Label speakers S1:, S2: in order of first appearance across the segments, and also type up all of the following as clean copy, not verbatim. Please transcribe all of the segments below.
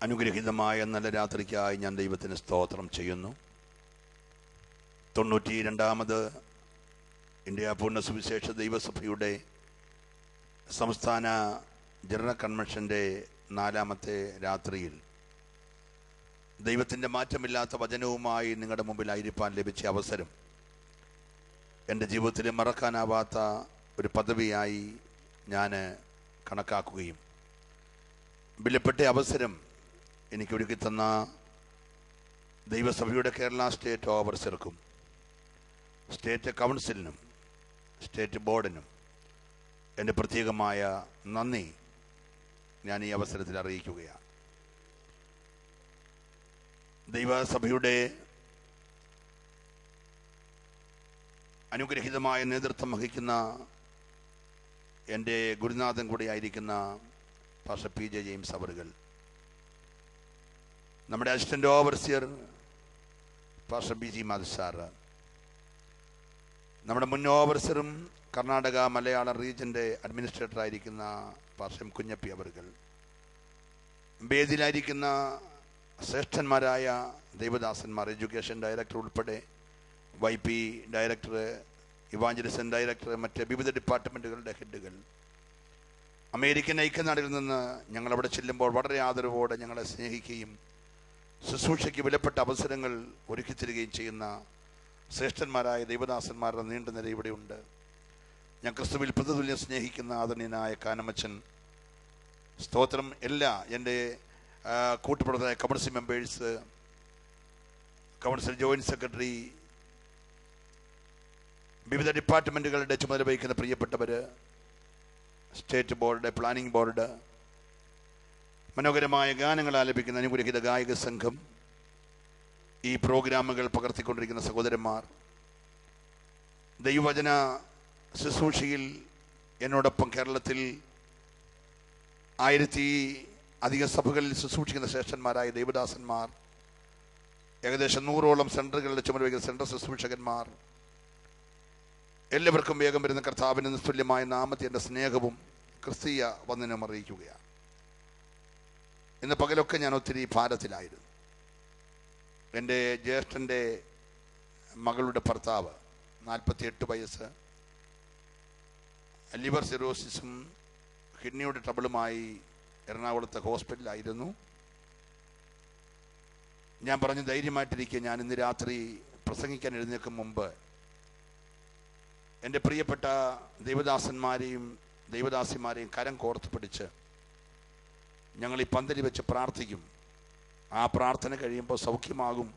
S1: അനുഗ്രഹീതമായ നല്ല രാത്രിക്കായി ഞാൻ ദൈവത്തിന് സ്തോത്രം ചെയ്യുന്നു. 92ാമത് ഇന്ത്യ പൂർണ്ണ സുവിശേഷ ദൈവസഭയുടെ സംസ്ഥാന ജനറൽ കൺവെൻഷൻ്റെ 4ാമത്തെ രാത്രിയിൽ ദൈവത്തിൻ്റെ മാറ്റമില്ലാത്ത വചനവുമായി നിങ്ങളുടെ മുമ്പിലായിരിക്കാൻ ലഭിച്ച അവസരം എൻ്റെ ജീവിതത്തിൽ മറക്കാനാവാത്ത ഒരു പദവിയായി ഞാൻ കണക്കാക്കുകയും വിലപ്പെട്ട അവസരം എനിക്ക് ഒരുക്കി തന്ന ദൈവസഭയുടെ കേരള സ്റ്റേറ്റ് ഓവർസിയർക്കും സ്റ്റേറ്റ് കൗൺസിലിനും സ്റ്റേറ്റ് ബോർഡിനും എൻ്റെ പ്രത്യേകമായ നന്ദി ഞാൻ ഈ അവസരത്തിൽ അറിയിക്കുകയാണ്. ദൈവസഭയുടെ അനുഗ്രഹീതമായ നേതൃത്വം വഹിക്കുന്ന എൻ്റെ ഗുരുനാഥൻ കൂടിയായിരിക്കുന്ന പാസ്റ്റർ PJ ജെയിംസ് അവറുകൾ, നമ്മുടെ assistant overseer pastor BG Madhav sir, നമ്മുടെ മുൻ ഓവർസിയറും കർണാടക മലയാളം റീജിയൻ്റെ അഡ്മിനിസ്ട്രേറ്ററായിരിക്കുന്ന പാസ്റ്റർ M. കുഞ്ഞപ്പി അവറുകൾ, വേദിയിലായിരിക്കുന്ന ശ്രേഷ്ഠന്മാരായ ദൈവദാസന്മാർ, എഡ്യൂക്കേഷൻ ഡയറക്ടർ ഉൾപ്പെടെ YP ഡയറക്ടർ, ഇവാഞ്ചലിസം ഡയറക്ടർ, മറ്റ് വിവിധ ഡിപ്പാർട്ട്മെൻറ്റുകളുടെ ഹെഡുകൾ, അമേരിക്കൻ ഐക്യനാടുകളിൽ നിന്ന് ഞങ്ങളവിടെ ചെല്ലുമ്പോൾ വളരെ ആദരവോടെ ഞങ്ങളെ സ്നേഹിക്കുകയും ശുശ്രൂഷയ്ക്ക് വിലപ്പെട്ട അവസരങ്ങൾ ഒരുക്കി തരികയും ചെയ്യുന്ന ശ്രേഷ്ഠന്മാരായ ദൈവദാസന്മാരുടെ നീണ്ട നിര ഇവിടെയുണ്ട്. ഞാൻ ക്രിസ്തുവിൽ പ്രതിതുല്യം സ്നേഹിക്കുന്ന ആദരണീയനായ കാനമച്ചൻ, സ്തോത്രം. എല്ലാ എൻ്റെ കൂട്ടുപ്രവർത്തകരായ council members, council joint secretary, വിവിധ ഡിപ്പാർട്ട്മെൻറ്റുകളുടെ ചുമതല വഹിക്കുന്ന പ്രിയപ്പെട്ടവർ, സ്റ്റേറ്റ് ബോർഡ്, പ്ലാനിംഗ് ബോർഡ്, മനോഹരമായ ഗാനങ്ങൾ ആലപിക്കുന്ന അനുഗ്രഹീത ഗായക സംഘം, ഈ പ്രോഗ്രാമുകൾ പകർത്തിക്കൊണ്ടിരിക്കുന്ന സഹോദരന്മാർ, ദൈവവചന ശുശ്രൂഷയിൽ എന്നോടൊപ്പം കേരളത്തിൽ 1000 സഭകളിൽ ശുശ്രൂഷിക്കുന്ന ശ്രേഷ്ഠന്മാരായ ദൈവദാസന്മാർ, ഏകദേശം 100ഓളം സെൻറ്ററുകളുടെ ചുമതല വഹിക്കുന്ന സെൻട്രൽ ശുശ്രൂഷകന്മാർ, എല്ലാവർക്കും വേഗം വരുന്ന കർത്താവിൻ്റെ നിസ്തുല്യമായ നാമത്തെ എൻ്റെ സ്നേഹവും ക്രിസ്തീയ വന്ദനം അറിയിക്കുകയാണ്. ഇന്ന് പകലൊക്കെ ഞാൻ ഒത്തിരി ഭാരത്തിലായിരുന്നു. എൻ്റെ ജ്യേഷ്ഠൻ്റെ മകളുടെ ഭർത്താവ്, 48 വയസ്സ്, ലിവർ സിറോസിസും കിഡ്നിയുടെ ട്രബിളുമായി എറണാകുളത്തെ ഹോസ്പിറ്റലിലായിരുന്നു. ഞാൻ പറഞ്ഞു, ധൈര്യമായിട്ടിരിക്കുക, ഞാൻ ഇന്ന് രാത്രി പ്രസംഗിക്കാൻ എഴുന്നേൽക്കും മുമ്പ് എൻ്റെ പ്രിയപ്പെട്ട ദൈവദാസന്മാരെയും ദൈവദാസിമാരെയും കരം കോർത്ത് പിടിച്ച് ഞങ്ങൾ ഈ പന്തലിൽ വെച്ച് പ്രാർത്ഥിക്കും. ആ പ്രാർത്ഥന കഴിയുമ്പോൾ സൗഖ്യമാകും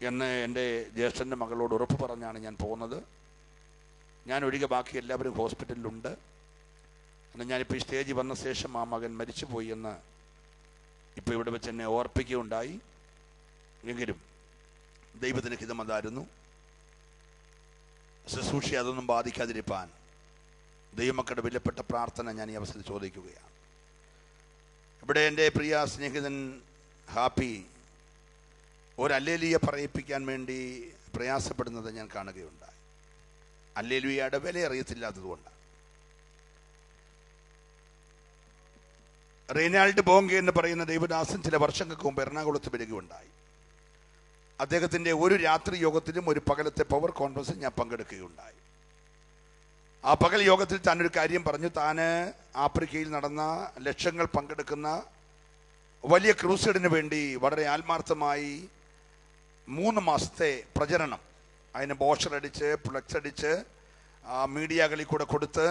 S1: എന്ന് എൻ്റെ ജ്യേഷ്ഠൻ്റെ മകളോട് ഉറപ്പ് പറഞ്ഞാണ് ഞാൻ പോകുന്നത്. ഞാൻ ഒഴികെ ബാക്കി എല്ലാവരും ഹോസ്പിറ്റലിലുണ്ട്. എന്നാൽ ഞാനിപ്പോൾ ഈ സ്റ്റേജിൽ വന്ന ശേഷം ആ മകൻ മരിച്ചുപോയി എന്ന് ഇപ്പോൾ ഇവിടെ വെച്ച് എന്നെ ഓർപ്പിക്കുകയുണ്ടായി. എങ്കിലും ദൈവത്തിന് ഹിതമതായിരുന്നു. ശുശ്രൂഷ അതൊന്നും ബാധിക്കാതിരിക്കാൻ ദൈവമക്കളുടെ വിലപ്പെട്ട പ്രാർത്ഥന ഞാൻ ഈ അവസരത്തിൽ ചോദിക്കുകയാണ്. ഇവിടെ എൻ്റെ പ്രിയ സ്നേഹിതൻ ഹാപ്പി ഒരു അല്ലേലൂയ പറയിപ്പിക്കാൻ വേണ്ടി പ്രയാസപ്പെടുന്നത് ഞാൻ കാണുകയുണ്ടായി. അല്ലേലൂയയുടെ വില അറിയത്തില്ലാത്തതുകൊണ്ടാണ്. റെയ്നാൾഡ് ബോങ്കെ എന്ന് പറയുന്ന ദൈവദാസൻ ചില വർഷങ്ങൾക്ക് മുമ്പ് എറണാകുളത്ത് വരികയുണ്ടായി. അദ്ദേഹത്തിൻ്റെ ഒരു രാത്രി യോഗത്തിലും ഒരു പകലത്തെ പവർ കോൺഫറൻസിൽ ഞാൻ പങ്കെടുക്കുകയുണ്ടായി. ആ പകൽ യോഗത്തിൽ താനൊരു കാര്യം പറഞ്ഞു. താന് ആഫ്രിക്കയിൽ നടന്ന ലക്ഷങ്ങൾ പങ്കെടുക്കുന്ന വലിയ ക്രൂസൈഡിന് വേണ്ടി വളരെ ആത്മാർത്ഥമായി 3 മാസത്തെ പ്രചരണം, അതിന് ബോഷർ അടിച്ച് ഫ്ലക്സ് അടിച്ച് മീഡിയകളിൽ കൂടെ കൊടുത്ത്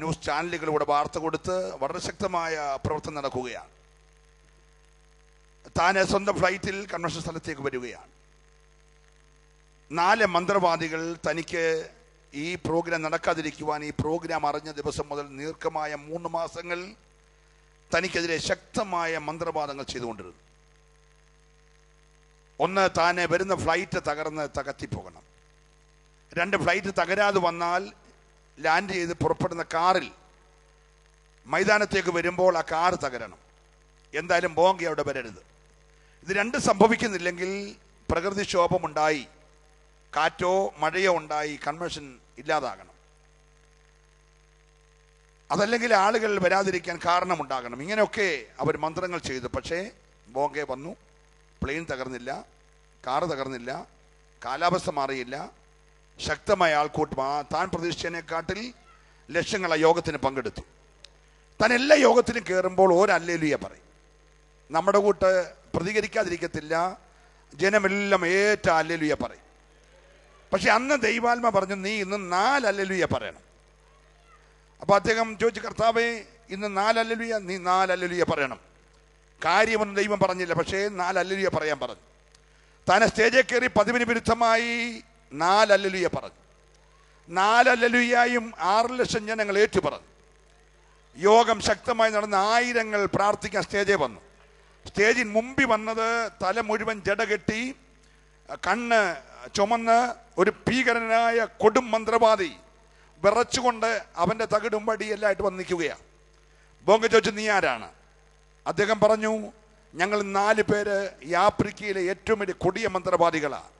S1: ന്യൂസ് ചാനലുകളിലൂടെ വാർത്ത കൊടുത്ത് വളരെ ശക്തമായ പ്രവർത്തനം നടക്കുകയാണ്. താന് സ്വന്തം ഫ്ലൈറ്റിൽ കൺവെൻഷൻ സ്ഥലത്തേക്ക് വരികയാണ്. 4 മന്ത്രവാദികൾ തനിക്ക് ഈ പ്രോഗ്രാം നടക്കാതിരിക്കുവാൻ, ഈ പ്രോഗ്രാം അറിഞ്ഞ ദിവസം മുതൽ ദീർഘമായ 3 മാസങ്ങൾ തനിക്കെതിരെ ശക്തമായ മന്ത്രവാദങ്ങൾ ചെയ്തുകൊണ്ടിരുന്നു. ഒന്ന്, താന് വരുന്ന ഫ്ലൈറ്റ് തകർത്തിപ്പോകണം. 2, ഫ്ലൈറ്റ് തകരാതെ വന്നാൽ ലാൻഡ് ചെയ്ത് പുറപ്പെടുന്ന കാറിൽ മൈതാനത്തേക്ക് വരുമ്പോൾ ആ കാർ തകരണം. എന്തായാലും ബോങ്കെ അവിടെ വരരുത്. ഇത് 2 സംഭവിക്കുന്നില്ലെങ്കിൽ പ്രകൃതിക്ഷോഭമുണ്ടായി, കാറ്റോ മഴയോ ഉണ്ടായി കൺവെൻഷൻ ഇല്ലാതാകണം. അതല്ലെങ്കിൽ ആളുകൾ വരാതിരിക്കാൻ കാരണമുണ്ടാകണം. ഇങ്ങനെയൊക്കെ അവർ മന്ത്രങ്ങൾ ചെയ്തു. പക്ഷേ ബോംബെ വന്നു, പ്ലെയിൻ തകർന്നില്ല, കാറ് തകർന്നില്ല, കാലാവസ്ഥ മാറിയില്ല. ശക്തമായ ആൾക്കൂട്ടം താൻ പ്രതീക്ഷിച്ചതിനെക്കാട്ടിൽ ലക്ഷങ്ങൾ ആ യോഗത്തിന് പങ്കെടുത്തു. താൻ എല്ലാ യോഗത്തിലും കയറുമ്പോൾ ഒരു ഹല്ലേലൂയ പറയും. നമ്മുടെ കൂട്ട് പ്രതികരിക്കാതിരിക്കത്തില്ല, ജനമെല്ലാം ഏറ്റ ഹല്ലേലൂയ പറയും. പക്ഷെ അന്ന് ദൈവാത്മ പറഞ്ഞു, നീ ഇന്ന് 4 ഹല്ലേലൂയ പറയണം. അപ്പോൾ അദ്ദേഹം ചോദിച്ചു, കർത്താവേ ഇന്ന് 4 ഹല്ലേലൂയ? നീ 4 ഹല്ലേലൂയ പറയണം. കാര്യമൊന്നും ദൈവം പറഞ്ഞില്ല, പക്ഷേ 4 ഹല്ലേലൂയ പറയാൻ പറഞ്ഞു. താൻ സ്റ്റേജിൽ കയറി പതിവിന് വിരുദ്ധമായി 4 ഹല്ലേലൂയ പറഞ്ഞു. 4 ഹല്ലേലൂയയും 6 ലക്ഷം ജനങ്ങൾ ഏറ്റു പറഞ്ഞു. യോഗം ശക്തമായി നടന്ന ആയിരങ്ങൾ പ്രാർത്ഥിക്കാൻ സ്റ്റേജിൽ വന്നു. സ്റ്റേജിന് മുമ്പിൽ വന്നത് തല മുഴുവൻ ജട കെട്ടി, കണ്ണ് ചുമന്ന് ഒരു ഭീകരനായ കൊടും മന്ത്രവാദി വിറച്ചുകൊണ്ട് അവൻ്റെ തകിടും വടിയെല്ലായിട്ട് വന്ന് നിൽക്കുകയാണ്. ബോങ്ക ചോദിച്ചു, നീ ആരാണ്? അദ്ദേഹം പറഞ്ഞു, ഞങ്ങൾ 4 പേര് ഈ ആഫ്രിക്കയിലെ ഏറ്റവും വലിയ കൊടിയ മന്ത്രവാദികളാണ്.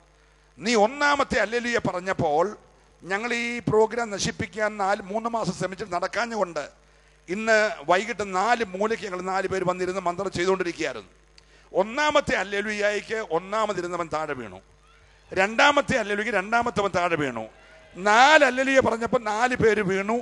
S1: നീ 1ാമത്തെ ഹല്ലേലൂയ പറഞ്ഞപ്പോൾ ഞങ്ങൾ ഈ പ്രോഗ്രാം നശിപ്പിക്കാൻ 3 മാസം ശ്രമിച്ചിട്ട് നടക്കാഞ്ഞുകൊണ്ട് ഇന്ന് വൈകിട്ട് 4 മൂലയ്ക്ക് ഞങ്ങൾ 4 പേര് വന്നിരുന്ന് മന്ത്രം ചെയ്തുകൊണ്ടിരിക്കുകയായിരുന്നു. 1ാമത്തെ ഹല്ലേലൂയയ്ക്ക് 1ാമതിരുന്നവൻ താഴെ വീണു. 2ാമത്തെ ഹല്ലേലൂയയ്ക്ക് 2ാമത്തവൻ താഴെ വീണു. 4 ഹല്ലേലൂയ പറഞ്ഞപ്പോൾ 4 പേര് വീണു.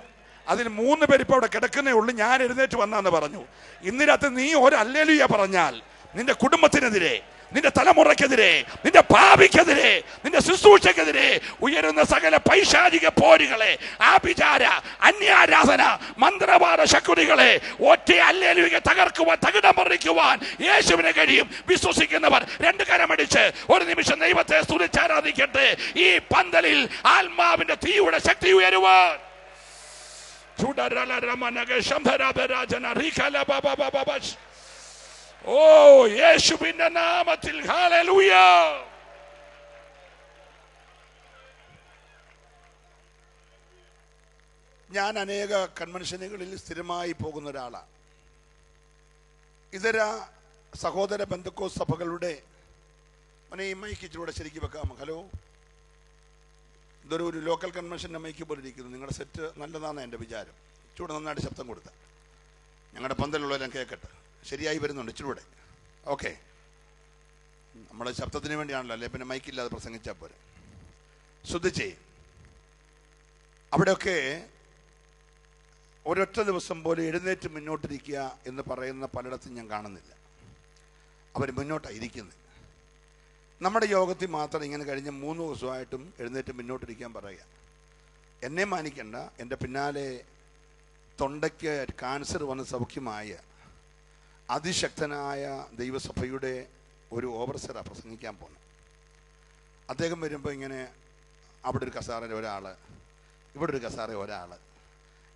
S1: അതിൽ 3 പേര് ഇപ്പോൾ അവിടെ കിടക്കുന്നേ ഉള്ളൂ. ഞാൻ എഴുന്നേറ്റ് വന്നാന്ന് പറഞ്ഞു. ഇന്നിനകത്ത് നീ ഒരു ഹല്ലേലൂയ പറഞ്ഞാൽ നിന്റെ കുടുംബത്തിനെതിരെ, നിന്റെ തലമുറയ്ക്കെതിരെ, നിന്റെ ഭാവിക്കെതിരെ, നിന്റെ ശുശ്രൂഷക്കെതിരെ ഉയരുന്ന സകല പൈശാചിക പോരുകളെ, ആഭിചാര, അന്യാരാധന, മന്ത്രവാദ ശക്തികളെ ഒറ്റ ഹല്ലേലൂയ തകർക്കുവാൻ, തകിടം മറിക്കുവാൻ യേശുവിനെ കഴിയും. വിശ്വസിക്കുന്നവർ 2 കരമടിച്ച് ഒരു നിമിഷം ദൈവത്തെ സ്തുതിച്ചാരാധിക്കട്ടെ. ഈ പന്തലിൽ ആത്മാവിന്റെ തീയുടെ ശക്തി ഉയരുവാൻ. ഓ യേശുവിന്റെ നാമത്തിൽ ഹല്ലേലൂയ. ഞാൻ അനേക കൺവെൻഷനുകളിൽ സ്ഥിരമായി പോകുന്ന ഒരാളാണ്. ഇതര സഹോദര പെന്തക്കോസ്ത് സഭകളുടെ ഈ മൈക്ക് ഇച്ചിലൂടെ ശരിക്കും വെക്കാം. ഹലോ, ഇതൊരു ലോക്കൽ കൺവെൻഷൻ്റെ മൈക്ക് പോലെ ഇരിക്കുന്നു. നിങ്ങളുടെ സെറ്റ് നല്ലതാണെന്ന് എൻ്റെ വിചാരം. ഇച്ചിലൂടെ നന്നായിട്ട് ശബ്ദം കൊടുത്ത ഞങ്ങളുടെ പന്തലുള്ളവരെല്ലാം കേൾക്കട്ടെ. ശരിയായി വരുന്നുണ്ട് ഇച്ചിലൂടെ. ഓക്കെ, നമ്മുടെ ശബ്ദത്തിന് വേണ്ടിയാണല്ലോ, അല്ലെ പിന്നെ മൈക്കില്ലാതെ പ്രസംഗിച്ചാൽ പോരെ. ശ്രദ്ധിച്ചേ, അവിടെയൊക്കെ ഒരൊറ്റ ദിവസം പോലും എഴുന്നേറ്റ് മുന്നോട്ടിരിക്കുക എന്ന് പറയുന്ന പലയിടത്തും ഞാൻ കാണുന്നില്ല. അവർ മുന്നോട്ടാണ് ഇരിക്കുന്നത്. നമ്മുടെ യോഗത്തിൽ മാത്രം ഇങ്ങനെ കഴിഞ്ഞ 3 ദിവസമായിട്ടും എഴുന്നേറ്റ് മുന്നോട്ടിരിക്കാൻ പറയുക. എന്നെ മാനിക്കണ്ട, എൻ്റെ പിന്നാലെ തൊണ്ടയ്ക്ക് ക്യാൻസർ വന്ന് സൗഖ്യമായ അതിശക്തനായ ദൈവസഭയുടെ ഒരു ഓവർസറാണ് പ്രസംഗിക്കാൻ പോകുന്നത്. അദ്ദേഹം വരുമ്പോൾ ഇങ്ങനെ അവിടെ ഒരു കസാറ ഒരാൾ, ഇവിടെ ഒരു കസാറ ഒരാൾ.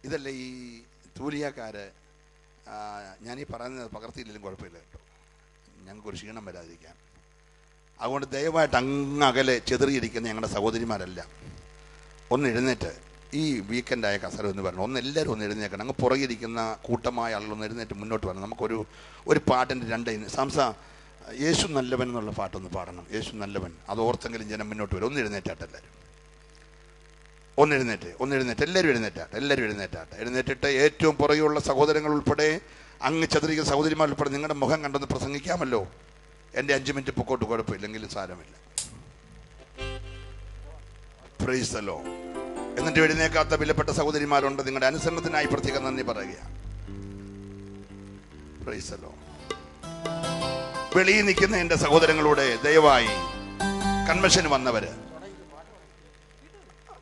S1: ഇതല്ലേ ഈ തൂലിയാക്കാർ. ഞാനീ പറയുന്നത് പകർത്തിയില്ലെങ്കിലും കുഴപ്പമില്ല കേട്ടോ, ഞങ്ങൾക്കൊരു ക്ഷീണം വരാതിരിക്കാൻ. അതുകൊണ്ട് ദയവായിട്ട് അങ്ങകലെ ചെതറിയിരിക്കുന്ന ഞങ്ങളുടെ സഹോദരിമാരല്ല, ഒന്ന് എഴുന്നേറ്റ് ഈ വീക്കെൻഡായ കസര എന്ന് പറഞ്ഞു എല്ലാവരും ഒന്ന് എഴുന്നേക്കണം. അങ്ങ് പുറകിരിക്കുന്ന കൂട്ടമായ ആളുകളൊന്ന് എഴുന്നേറ്റ് മുന്നോട്ട് വരണം. നമുക്കൊരു പാട്ടിൻ്റെ 2 സംസ യേശു നല്ലവൻ എന്നുള്ള പാട്ടൊന്ന് പാടണം. യേശു നല്ലവൻ, അത് ഓർത്തെങ്കിലും ജനം മുന്നോട്ട് വരും. ഒന്ന് എഴുന്നേറ്റാട്ടെ എല്ലാവരും, ഒന്ന് എഴുന്നേറ്റ് എല്ലാവരും എഴുന്നേറ്റാട്ടെ. എഴുന്നേറ്റിട്ട് ഏറ്റവും പുറകെയുള്ള സഹോദരങ്ങൾ ഉൾപ്പെടെ, അങ്ങ് ചതുരിക്കുന്ന സഹോദരിമാർ ഉൾപ്പെടെ നിങ്ങളുടെ മുഖം കണ്ടൊന്ന് പ്രസംഗിക്കാമല്ലോ. എൻ്റെ 5 മിനിറ്റ് പൊക്കോട്ട് കുഴപ്പമില്ലെങ്കിലും സാരമില്ല. Price the Lord. എന്നിട്ട് എഴുന്നേക്കാത്ത വിലപ്പെട്ട സഹോദരിമാരുണ്ട്, നിങ്ങളുടെ അനുസരണത്തിനായി പ്രത്യേകം നന്ദി പറയുക. Price the Lord. വെളിയിൽ നിൽക്കുന്ന എൻ്റെ സഹോദരങ്ങളോട് ദയവായി കൺവെൻഷന് വന്നവര്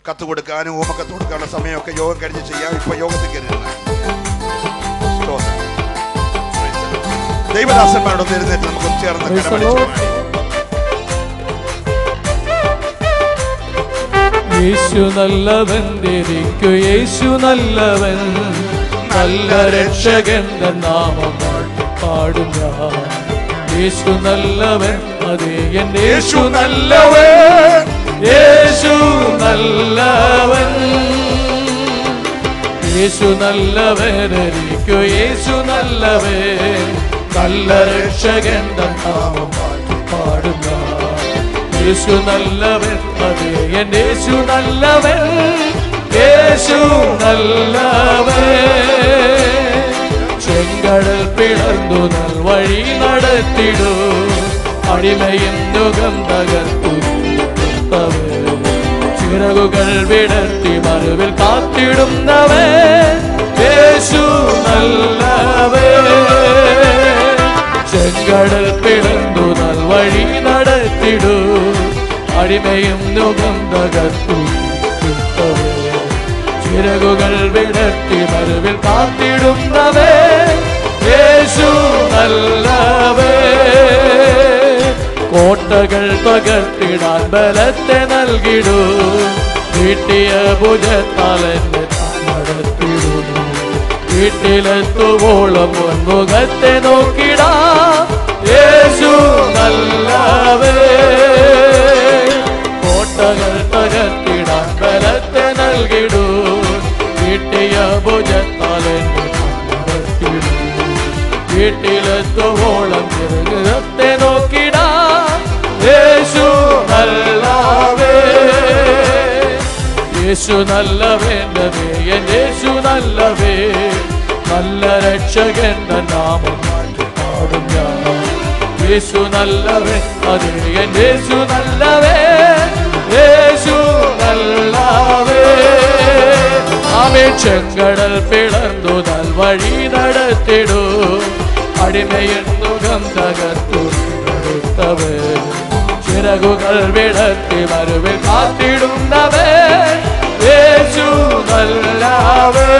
S1: കത്ത് കൊടുക്കാനും ഊമക്കത്ത് കൊടുക്കാനുള്ള സമയമൊക്കെ യോഗം കഴിഞ്ഞ് ചെയ്യാം. ഇപ്പൊ യോഗത്തിൽ കയറിയിരുന്ന ദൈവദാസന്മാരോടൊന്ന് എഴുന്നേറ്റ് നമുക്ക് ചേർന്ന്
S2: യേശു നല്ലവൻ, യേശു നല്ലവൻ, നല്ല രക്ഷകന്റെ നാമം പാടുക. യേശു നല്ലവൻ, അതേ എൻ യേശു നല്ലവൻ, യേശു നല്ലവൻ, യേശു നല്ലവൻ, യേശു നല്ലവൻ, നല്ല രക്ഷകന്റെ നാമം പാടുക. യേശു നല്ലവൻ, അതേ യേശു നല്ലവൻ, യേശു നല്ലവൻ. ചെങ്കടൽ പിളർന്നു നൽവഴി നടത്തിടൂ. അടിമയും യുഗം തകർത്തു ചിറകുകൾ വിടർത്തി മറുവിൽ കാത്തിടുന്നവൻ യേശു നല്ലവൻ. ചെങ്കടൽ പിളർന്നു നൽവഴി നടത്തിടൂ. അടിമയും യുഗം തകർത്തു ചിറകുകൾ വിടർത്തി മറുവിൽ കാത്തിടുന്നവൻ യേശു നല്ലവൻ. കോട്ടകൾ തകർത്തിടാൻ ബലത്തെ നൽകിടൂ. വീട്ടിയ ഭുജത്താൽ എന്നെ നടത്തിടുന്നു. വീട്ടിലെത്തുവോളം മുൻമുഖത്തെ നോക്കിടാം യേശു നല്ലവൻ. കോട്ടകൾ തകർത്തിടാൻ ബലത്തെ നൽകിടൂ. വീട്ടിയ ഭുജത്താൽ എന്നെ നടത്തിടുന്നു. വീട്ടിലെത്തുവോളം മുൻമുഖത്തെ നോക്കിടാം യേശു നല്ലവൻ. യേശു നല്ലവൻ, യേശു നല്ലവൻ. നല്ല രക്ഷകന്റെ നാമം പാടും ഞാൻ. യേശു നല്ലവൻ, അതേ യേശു നല്ലവൻ. യേശു നല്ലവൻ. അവൻ ചെങ്കടൽ പിളർന്നു നൽവഴി നടത്തിടൂ. അടിമയും യുഗം തകർത്തു നടത്തവൻ. ചിറകുകൾ വിടർത്തി മറുവിൽ കാത്തിടുന്നവൻ യേശു നല്ലവൻ.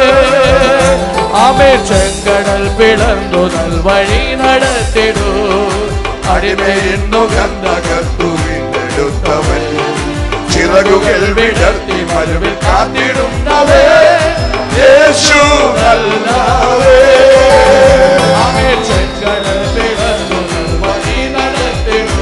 S2: അവൻ ചെങ്കടൽ പിളർന്നു നൽവഴി നടത്തിടൂ. അടിമയും യുഗം തകർത്തു വീണ്ടെടുത്തവൻ. ചിറകുകൾ വിടർത്തി മറുവിൽ കാത്തിടുന്നവൻ യേശു നല്ലവൻ. അവൻ ചെങ്കടൽ പിളർന്നു നൽവഴി നടത്തിടൂ.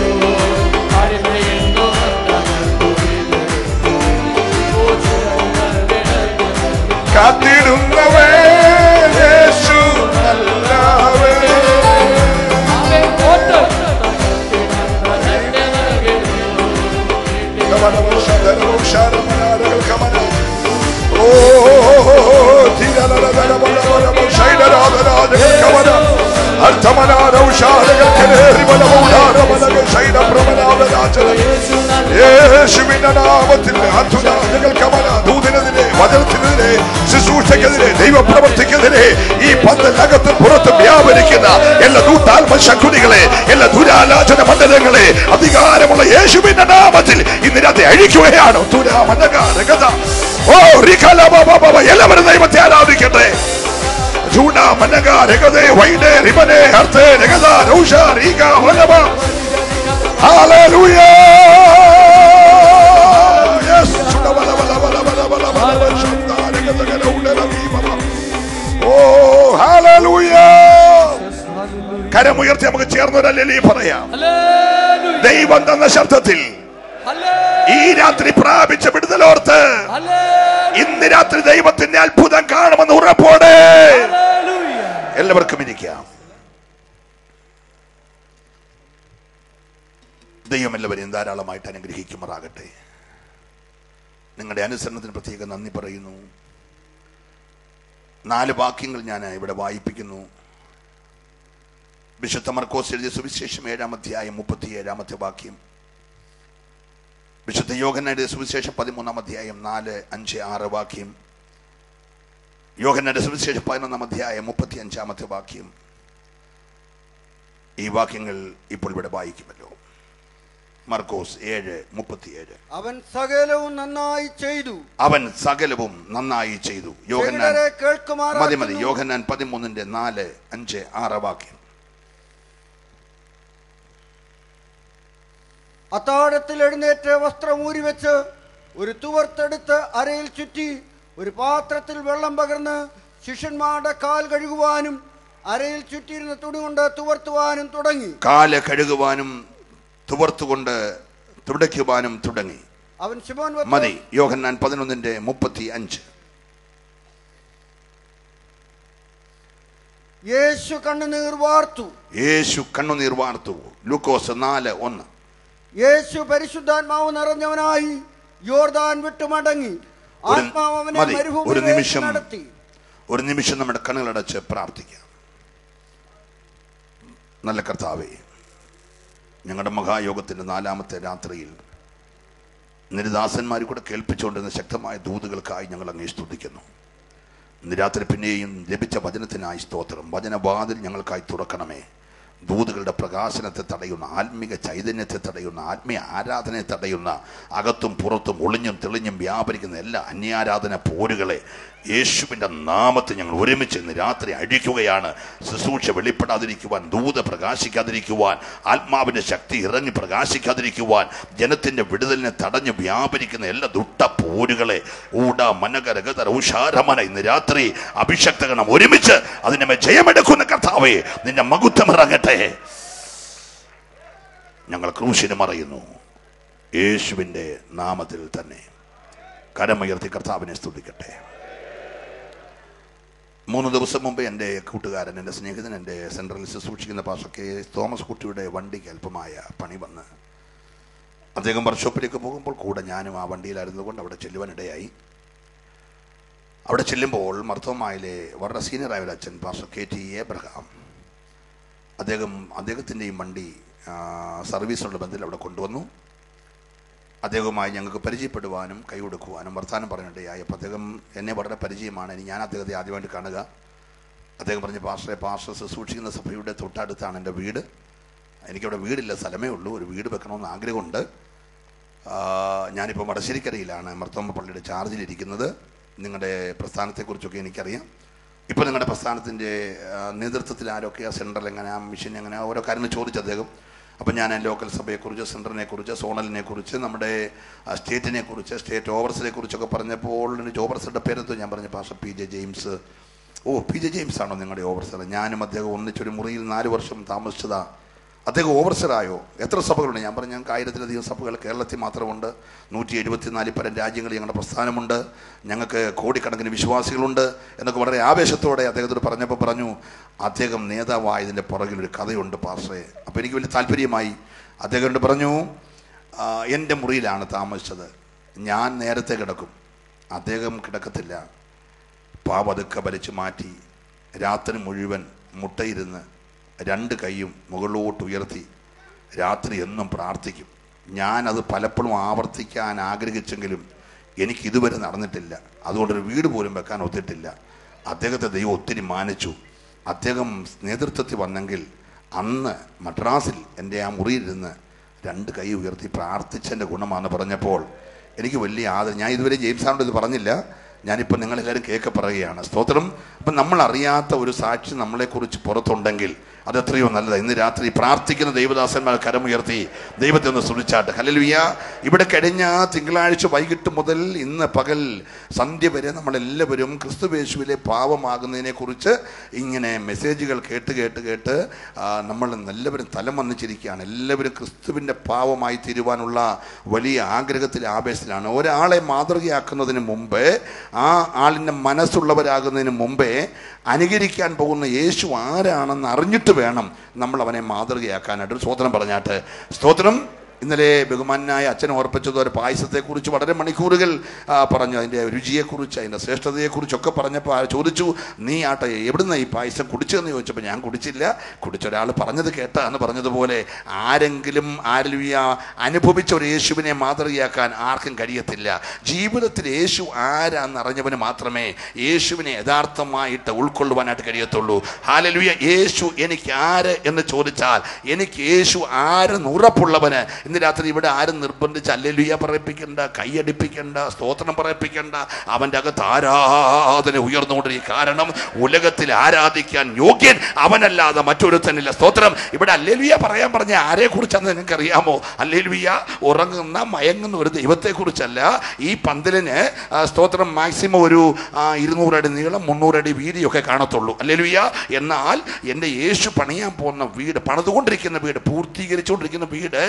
S1: കാത്തിടുന്നവൻ യേശു നല്ലവൻ. യേശുവിന്റെ നാമത്തിൽ ദൂതനെതിരെ, വചനത്തിനെതിരെ, ശുശ്രൂഷക്കെതിരെ, ദൈവപ്രവർത്തിക്കെതിരെ ഈ പന്തലകത്ത് പുറത്ത് വ്യാപരിക്കുന്ന എല്ലാ ദൂതാത്മ ശക്തികളെ, എല്ലാ ദുരാലോചന മണ്ഡലങ്ങളെ അധികാരമുള്ള യേശുവിന്റെ നാമത്തിൽ ഇന്ന് രാത്രി അഴിക്കുകയാണ്. എല്ലാവരും ദൈവത്തെ ആരാധിക്കട്ടെ. കരമുയർത്തി നമുക്ക് ചേർന്നൊരല്ലേ പറയാം. ദൈവം തന്ന ശബ്ദത്തിൽ ഈ രാത്രി പ്രാപിച്ച വിടുതലോർത്ത് ഇന്ന് രാത്രി ദൈവത്തിന്റെ അത്ഭുതം കാണുമെന്ന് ഉറപ്പോടെ എല്ലാവർക്കും ഇരിക്കാം. ദൈവം എല്ലാവരെയും ധാരാളമായിട്ട് അനുഗ്രഹിക്കുമാറാകട്ടെ. നിങ്ങളുടെ അനുസരണത്തിന് പ്രത്യേക നന്ദി പറയുന്നു. 4 വാക്യങ്ങൾ ഞാൻ ഇവിടെ വായിപ്പിക്കുന്നു. വിശുദ്ധ മർക്കോസ് എഴുതിയ സുവിശേഷം 7-ാം അധ്യായം 37-ാമത്തെ വാക്യം. വിശുദ്ധ യോഹന്നാന്റെ സുവിശേഷം 13-ാം അധ്യായം 4, 5, 6 വാക്യം. യോഹന്നാന്റെ സുവിശേഷം 11-ാം അധ്യായം 35-ാമത്തെ വാക്യം. ഈ വാക്യങ്ങൾ ഇപ്പോൾ ഇവിടെ വായിക്കുമല്ലോ. മർക്കോസ് 7:37.
S3: അവൻ സകലവും നന്നായി ചെയ്തു.
S1: യോഹന്നാൻ മതി. യോഹന്നാൻ 13-ന്റെ 4, 5, 6 വാക്യം.
S3: അത്താഴത്തിൽ എഴുന്നേറ്റ് വസ്ത്രം ഊരിവെച്ച് ഒരു തുവർത്തെടുത്ത് അരയിൽ ചുറ്റി ഒരു പാത്രത്തിൽ വെള്ളം പകർന്ന് ശിഷ്യന്മാരുടെ കാൽ കഴുകുവാനും അരയിൽ ചുറ്റിയിരുന്ന തുണി കൊണ്ട് തുവർത്തുവാനും തുടങ്ങി.
S1: കാല് കഴുകുവാനും തുവർത്തുകൊണ്ട് തുടയ്ക്കുവാനും തുടങ്ങി.
S3: അവൻ ശിമോൻ
S1: മതി. യോഹന്നാൻ 11-ന്റെ 35.
S3: യേശു കണ്ണുനീർ വാർത്തു. ലൂക്കോസ് 4:1. യേശു പരിശുദ്ധാത്മാവ് നിറഞ്ഞവനായി യോർദാൻ വിട്ടു മടങ്ങി. ആത്മാവ് അവനെ മരുഭൂമിയിലേക്ക് നടത്തി.
S1: ഒരു നിമിഷം നമ്മുടെ കണ്ണുകളടച്ച് പ്രാർത്ഥിക്കാം. നല്ല കർത്താവേ, ഞങ്ങളുടെ മഹായോഗത്തിൻ്റെ 4ാമത്തെ രാത്രിയിൽ നിരുദാസന്മാർ കൂടെ കേൾപ്പിച്ചുകൊണ്ടിരുന്ന ശക്തമായ ദൂതുകൾക്കായി ഞങ്ങൾ അങ്ങേ സ്തുതിക്കുന്നു. ഇന്ന് രാത്രി പിന്നെയും ലഭിച്ച വചനത്തിനായി സ്തോത്രം. വചനവാതിൽ ഞങ്ങൾക്കായി തുറക്കണമേ. ദൂതുകളുടെ പ്രകാശനത്തെ തടയുന്ന, ആത്മീക ചൈതന്യത്തെ തടയുന്ന, ആത്മീയ ആരാധനയെ തടയുന്ന, അകത്തും പുറത്തും ഒളിഞ്ഞും തെളിഞ്ഞും വ്യാപരിക്കുന്ന എല്ലാ അന്യാരാധന പോരുകളെ യേശുവിൻ്റെ നാമത്തിൽ ഞങ്ങൾ ഒരുമിച്ച് ഇന്ന് രാത്രി അഴിക്കുകയാണ്. ശുശ്രൂഷ വെളിപ്പെടാതിരിക്കുവാൻ, ദൂത പ്രകാശിക്കാതിരിക്കുവാൻ, ആത്മാവിൻ്റെ ശക്തി ഇറങ്ങി പ്രകാശിക്കാതിരിക്കുവാൻ, ജനത്തിൻ്റെ വിടുതലിനെ തടഞ്ഞ് വ്യാപരിക്കുന്ന എല്ലാ ദുഷ്ട പോരുകളെ ഉഷാരമന ഇന്ന് രാത്രി അഭിഷക്തഗണം ഒരുമിച്ച് അതിനെ ജയമെടുക്കുന്ന കർത്താവേ, നിന്റെ മഹത്വം ഇറങ്ങട്ടെ. ഞങ്ങൾ ക്രൂശിന് മറയുന്നു യേശുവിൻ്റെ നാമത്തിൽ തന്നെ. കരമുയർത്തി കർത്താവിനെ സ്തുതിക്കട്ടെ. 3 ദിവസം മുമ്പ് എൻ്റെ കൂട്ടുകാരൻ, എൻ്റെ സ്നേഹിതൻ, എൻ്റെ സെൻട്രലിൽ ശുശ്രൂഷിക്കുന്ന പാസ്റ്റർ കെ തോമസ് കുട്ടിയുടെ വണ്ടിക്ക് അല്പമായ പണി വന്ന് അദ്ദേഹം വർക്ക്ഷോപ്പിലേക്ക് പോകുമ്പോൾ കൂടെ ഞാനും ആ വണ്ടിയിലായിരുന്നതുകൊണ്ട് അവിടെ ചെല്ലുവാനിടയായി. അവിടെ ചെല്ലുമ്പോൾ മർത്തോമായിലെ വളരെ സീനിയറായ ഒരു അച്ഛൻ പാസ്റ്റർ KT എബ്രഹാം, അദ്ദേഹത്തിൻ്റെയും വണ്ടി സർവീസിനുള്ള ബന്ധത്തിൽ അവിടെ കൊണ്ടുവന്നു. അദ്ദേഹവുമായി ഞങ്ങൾക്ക് പരിചയപ്പെടുവാനും കൈ കൊടുക്കുവാനും വർത്താനം പറഞ്ഞിടയായി. അപ്പോൾ അദ്ദേഹം എന്നെ വളരെ പരിചയമാണ്. ഞാൻ അദ്ദേഹത്തെ ആദ്യമായിട്ട് കാണുക. അദ്ദേഹം പറഞ്ഞു, പാസ്റ്റർ ശുശ്രൂഷിക്കുന്ന സഭയുടെ തൊട്ടടുത്താണ് എൻ്റെ വീട്. എനിക്കവിടെ വീടില്ല, സ്ഥലമേ ഉള്ളൂ. ഒരു വീട് വെക്കണമെന്ന് ആഗ്രഹമുണ്ട്. ഞാനിപ്പോൾ വടശ്ശേരിക്കരയിലാണ് മർത്തോമ പള്ളിയുടെ ചാർജിലിരിക്കുന്നത്. നിങ്ങളുടെ പ്രസ്ഥാനത്തെക്കുറിച്ചൊക്കെ എനിക്കറിയാം. ഇപ്പോൾ നിങ്ങളുടെ പ്രസ്ഥാനത്തിൻ്റെ നേതൃത്വത്തിൽ ആരൊക്കെയാണ്, സെൻട്രൽ എങ്ങനെ, മിഷൻ എങ്ങനെ, ഓരോ കാര്യങ്ങൾ ചോദിച്ചു അദ്ദേഹം. അപ്പം ഞാൻ ലോക്കൽ സഭയെക്കുറിച്ച്, സെൻറ്ററിനെക്കുറിച്ച്, സോണലിനെക്കുറിച്ച്, നമ്മുടെ സ്റ്റേറ്റിനെക്കുറിച്ച്, സ്റ്റേറ്റ് ഓവർസിനെ കുറിച്ചൊക്കെ പറഞ്ഞപ്പോൾ ഓവർസറുടെ പേരെന്തോ ഞാൻ പറഞ്ഞു, pastor PJ James. PJ James ആണോ നിങ്ങളുടെ ഓവർസർ? ഞാനും അദ്ദേഹം ഒന്നിച്ചൊരു മുറിയിൽ 4 വർഷം താമസിച്ചതാ. അദ്ദേഹം ഓവർസറായോ? എത്ര സഭകളുണ്ട്? ഞാൻ പറഞ്ഞു, ഞങ്ങൾക്ക് 1000-ലധികം സഭകൾ കേരളത്തിൽ മാത്രമുണ്ട്. 174 പരം രാജ്യങ്ങളിൽ ഞങ്ങളുടെ പ്രസ്ഥാനമുണ്ട്. ഞങ്ങൾക്ക് കോടിക്കണക്കിന് വിശ്വാസികളുണ്ട് എന്നൊക്കെ വളരെ ആവേശത്തോടെ അദ്ദേഹത്തോട് പറഞ്ഞപ്പോൾ പറഞ്ഞു, അദ്ദേഹം നേതാവായതിൻ്റെ പുറകിലൊരു കഥയുണ്ട് പാസ്റ്ററെ. അപ്പോൾ എനിക്ക് വലിയ താല്പര്യമായി. അദ്ദേഹം പറഞ്ഞു, എൻ്റെ മുറിയിലാണ് താമസിച്ചത്, ഞാൻ നേരത്തെ കിടക്കും, അദ്ദേഹം കിടക്കത്തില്ല. പാവതുക്കെ വലിച്ചു മാറ്റി രാത്രി മുഴുവൻ മുട്ടയിരുന്ന് 2 കൈയും മുകളിലോട്ട് ഉയർത്തി രാത്രി എന്നും പ്രാർത്ഥിക്കും. ഞാനത് പലപ്പോഴും ആവർത്തിക്കാൻ ആഗ്രഹിച്ചെങ്കിലും എനിക്ക് ഇതുവരെ നടന്നിട്ടില്ല. അതുകൊണ്ടൊരു വീട് പോലും വെക്കാൻ ഒത്തിട്ടില്ല. അദ്ദേഹത്തെ ദൈവം ഒത്തിരി മാനിച്ചു. അദ്ദേഹം നേതൃത്വത്തിൽ വന്നെങ്കിൽ അന്ന് മദ്രാസിൽ എൻ്റെ ആ മുറിയിലിരുന്ന് 2 കൈ ഉയർത്തി പ്രാർത്ഥിച്ചതിൻ്റെ ഗുണമാണെന്ന് പറഞ്ഞപ്പോൾ എനിക്ക് വലിയ ആദരം. ഞാൻ ഇതുവരെ ജെയിംസാനോട് ഇത് പറഞ്ഞില്ല, ഞാനിപ്പോൾ നിങ്ങളെല്ലാവരും കേൾക്കെ പറയുകയാണ്. സ്തോത്രം. അപ്പം നമ്മളറിയാത്ത ഒരു സാക്ഷി നമ്മളെക്കുറിച്ച് പുറത്തുണ്ടെങ്കിൽ അതെത്രയോ നല്ലതാണ്. ഇന്ന് രാത്രി പ്രാർത്ഥിക്കുന്ന ദൈവദാസന്മാർ കരമുയർത്തി ദൈവത്തെ ഒന്ന് സ്തുതിച്ചാട്ടെ. ഹല്ലേലൂയ. ഇവിടെ കഴിഞ്ഞ തിങ്കളാഴ്ച വൈകിട്ട് മുതൽ ഇന്ന് പകൽ സന്ധ്യ വരെ നമ്മളെല്ലാവരും ക്രിസ്തുയേശുവിലെ പാവമാകുന്നതിനെക്കുറിച്ച് ഇങ്ങനെ മെസ്സേജുകൾ കേട്ട് നമ്മൾ എല്ലാവരും തലം വന്നിച്ചിരിക്കുകയാണ്. എല്ലാവരും ക്രിസ്തുവിൻ്റെ പാവമായി തീരുവാനുള്ള വലിയ ആഗ്രഹത്തിൽ, ആവേശത്തിലാണ്. ഒരാളെ മാതൃകയാക്കുന്നതിന് മുമ്പ്, ആ ആളിൻ്റെ മനസ്സുള്ളവരാകുന്നതിന് മുമ്പേ അനുകരിക്കാൻ പോകുന്ന യേശു ആരാണെന്ന് അറിഞ്ഞിട്ട് വേണം നമ്മൾ അവനെ മാതൃകയാക്കാനായിട്ട്. സ്തോത്രം പറഞ്ഞാട്ട്. സ്തോത്രം. ഇന്നലെ ബഹുമാനായ അച്ഛൻ ഓർപ്പിച്ചതുപോലെ പായസത്തെക്കുറിച്ച് വളരെ മണിക്കൂറുകൾ പറഞ്ഞു. അതിൻ്റെ രുചിയെക്കുറിച്ച്, അതിൻ്റെ ശ്രേഷ്ഠതയെക്കുറിച്ചൊക്കെ പറഞ്ഞപ്പോൾ ചോദിച്ചു, നീ ആട്ടെ എവിടുന്ന ഈ പായസം കുടിച്ചതെന്ന് ചോദിച്ചപ്പോൾ ഞാൻ കുടിച്ചില്ല, കുടിച്ചൊരാൾ പറഞ്ഞത് കേട്ടാന്ന് പറഞ്ഞതുപോലെ ആരെങ്കിലും അനുഭവിച്ച ഒരു യേശുവിനെ മാതൃകയാക്കാൻ ആർക്കും കഴിയത്തില്ല. ജീവിതത്തിൽ യേശു ആരാന്നറിഞ്ഞവന് മാത്രമേ യേശുവിനെ യഥാർത്ഥമായിട്ട് ഉൾക്കൊള്ളുവാനായിട്ട് കഴിയത്തുള്ളൂ. ഹല്ലേലൂയ. യേശു എനിക്ക് ആര് എന്ന് ചോദിച്ചാൽ എനിക്ക് യേശു ആരെന്ന് ഉറപ്പുള്ളവന് ഇന്ന് രാത്രി ഇവിടെ ആരും നിർബന്ധിച്ച് ഹല്ലേലൂയ പറയിപ്പിക്കണ്ട, കൈയടിപ്പിക്കണ്ട, സ്തോത്രം പറയിപ്പിക്കണ്ട. അവൻ്റെ അകത്ത് ആരാധന ഉയർന്നുകൊണ്ടിരിക്കും. കാരണം ഉലകത്തിൽ ആരാധിക്കാൻ യോഗ്യൻ അവനല്ലാതെ മറ്റൊരുത്തനില്ല. സ്തോത്രം. ഇവിടെ ഹല്ലേലൂയ പറയാൻ പറഞ്ഞ ആരെ കുറിച്ചാണെന്ന് നിങ്ങൾക്ക് അറിയാമോ? ഹല്ലേലൂയ ഉറങ്ങുന്ന മയങ്ങുന്ന ഒരു ദൈവത്തെക്കുറിച്ചല്ല. ഈ പന്തലിന് സ്തോത്രം മാക്സിമം ഒരു 200 അടി നീളം, 300 അടി വീതിയൊക്കെ കാണത്തുള്ളൂ. ഹല്ലേലൂയ. എന്നാൽ എൻ്റെ യേശു പണിയാൻ പോകുന്ന വീട്, പണിതുകൊണ്ടിരിക്കുന്ന വീട്, പൂർത്തീകരിച്ചുകൊണ്ടിരിക്കുന്ന വീട്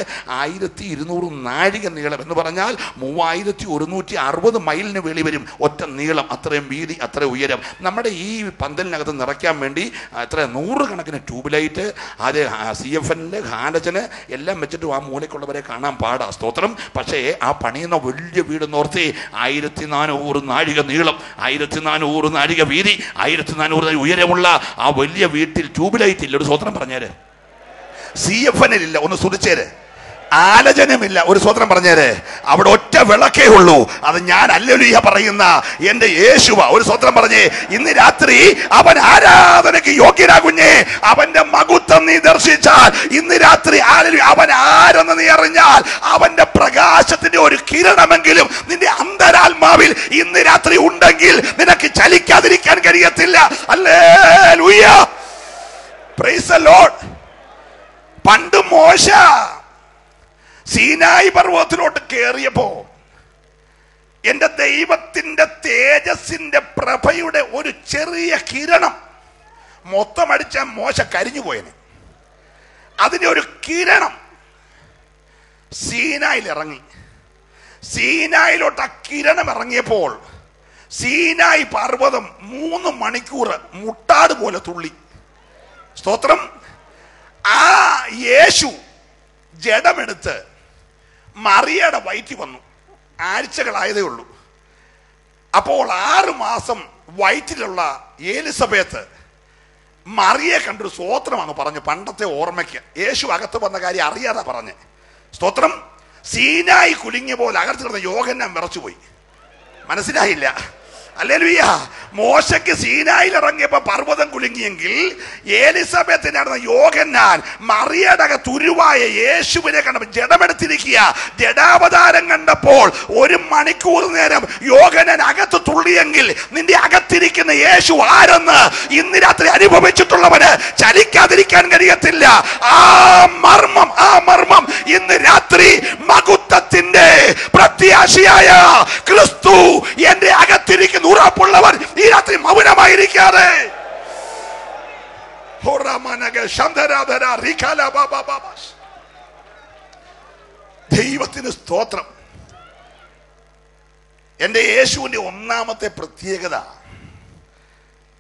S1: 1200 നാഴിക നീളം എന്ന് പറഞ്ഞാൽ 3160 മൈലിന് വെളി വരും ഒറ്റ നീളം. അത്രയും വീതി, അത്ര ഉയരം. നമ്മുടെ ഈ പന്തലിനകത്ത് നിറയ്ക്കാൻ വേണ്ടി എത്ര 100 കണക്കിന് ട്യൂബ് ലൈറ്റ്, അത് CFL, ഹാലജന് എല്ലാം വെച്ചിട്ട് ആ മൂലയ്ക്കുള്ളവരെ കാണാൻ പാടാ. സ്തോത്രം. പക്ഷേ ആ പണിയുന്ന വലിയ വീട് നോർത്തി 1400 നാഴിക നീളം, 1400 നാഴിക വീതി, 1400 ഉയരമുള്ള ആ വലിയ വീട്ടിൽ ട്യൂബ് ലൈറ്റ് ഇല്ല. ഒരു സ്തോത്രം പറഞ്ഞേര്. CFN ഇല്ല. ഒന്ന് സ്തുതിച്ചേര്. ആലോചനമില്ല. ഒരു സ്വത്രം പറഞ്ഞേര്. അവിടെ ഒറ്റ വിളക്കേ ഉള്ളൂ. അത് ഞാൻ ഹല്ലേലൂയ പറയുന്ന എന്റെ യേശുവ. ഒരു സ്വത്രം പറഞ്ഞേ. ഇന്ന് രാത്രി അവൻ ആരാധനയ്ക്ക് യോഗ്യനാകുഞ്ഞേ. അവന്റെ മഹത്വം നീ ദർശിച്ചാൽ ഇന്ന് രാത്രി അവൻ ആരെന്ന് നീ അറിഞ്ഞാൽ അവന്റെ പ്രകാശത്തിന്റെ ഒരു കിരണമെങ്കിലും നിന്റെ അന്തരാത്മാവിൽ ഇന്ന് രാത്രി ഉണ്ടെങ്കിൽ നിനക്ക് ചലിക്കാതിരിക്കാൻ കഴിയത്തില്ല. Hallelujah, praise the Lord. പണ്ട് മോശ സീനായി പർവ്വതത്തിലോട്ട് കയറിയപ്പോ എന്റെ ദൈവത്തിന്റെ തേജസ്സിന്റെ പ്രഭയുടെ ഒരു ചെറിയ കിരണം മൊത്തം അടിച്ച മോശ കരിഞ്ഞു പോയനെ. അതിന്റെ ഒരു കിരണം സീനായിൽ ഇറങ്ങി. സീനായിലോട്ട് ആ കിരണം ഇറങ്ങിയപ്പോൾ സീനായി പർവ്വതം 3 മണിക്കൂർ മുട്ടാട് പോലെ തുള്ളി. സ്തോത്രം. ആ യേശു ജഡമെടുത്ത് മറിയയുടെ വയറ്റിൽ വന്നു. ആഴ്ചകളായതേ ഉള്ളൂ. അപ്പോൾ 6 മാസം വയറ്റിലുള്ള എലിസബത്ത് മറിയെ കണ്ടൊരു സ്തോത്രമാണ് പറഞ്ഞു. പണ്ടത്തെ ഓർമ്മയ്ക്ക് യേശു അകത്ത് വന്ന കാര്യം അറിയാതെ പറഞ്ഞ്. സ്തോത്രം. സീനായി കുലുങ്ങിയ പോലെ അകത്ത് കിടന്ന യോഹന്നാൻ വിറച്ചുപോയി. മനസ്സിലായില്ല. ഹല്ലേലൂയ. മോശയ്ക്ക് സീനായിൽ ഇറങ്ങിയപ്പോ പർവ്വതം കുലുങ്ങിയെങ്കിൽ എലിസബത്തിനായിരുന്ന യോഹന്നാൻ മറിയയുടെ തുരുവായ യേശുവിനെ കണ്ടപ്പോൾ ജഡമെടുത്തിരിക്കുക. ജഡാവതാരം കണ്ടപ്പോൾ 1 മണിക്കൂർ നേരം യോഹന്നാൻ അകത്ത് തുള്ളിയെങ്കിൽ നിന്റെ അകത്തിരിക്കുന്ന യേശു ആരെന്ന് ഇന്ന് രാത്രി അനുഭവിച്ചിട്ടുള്ളവന് ചലിക്കാതിരിക്കാൻ കഴിയത്തില്ല. ആ മർമ്മം ഇന്ന് രാത്രി മഹത്വത്തിന്റെ പ്രത്യാശയായ ക്രിസ്തു എന്റെ അകത്തിരിക്കുന്ന ഉറപ്പുള്ളവർ ഈ രാത്രി മൗനമായിരിക്കാതെ ദൈവത്തിന് സ്തോത്രം. എന്റെ യേശുവിന്റെ ഒന്നാമത്തെ പ്രത്യേകത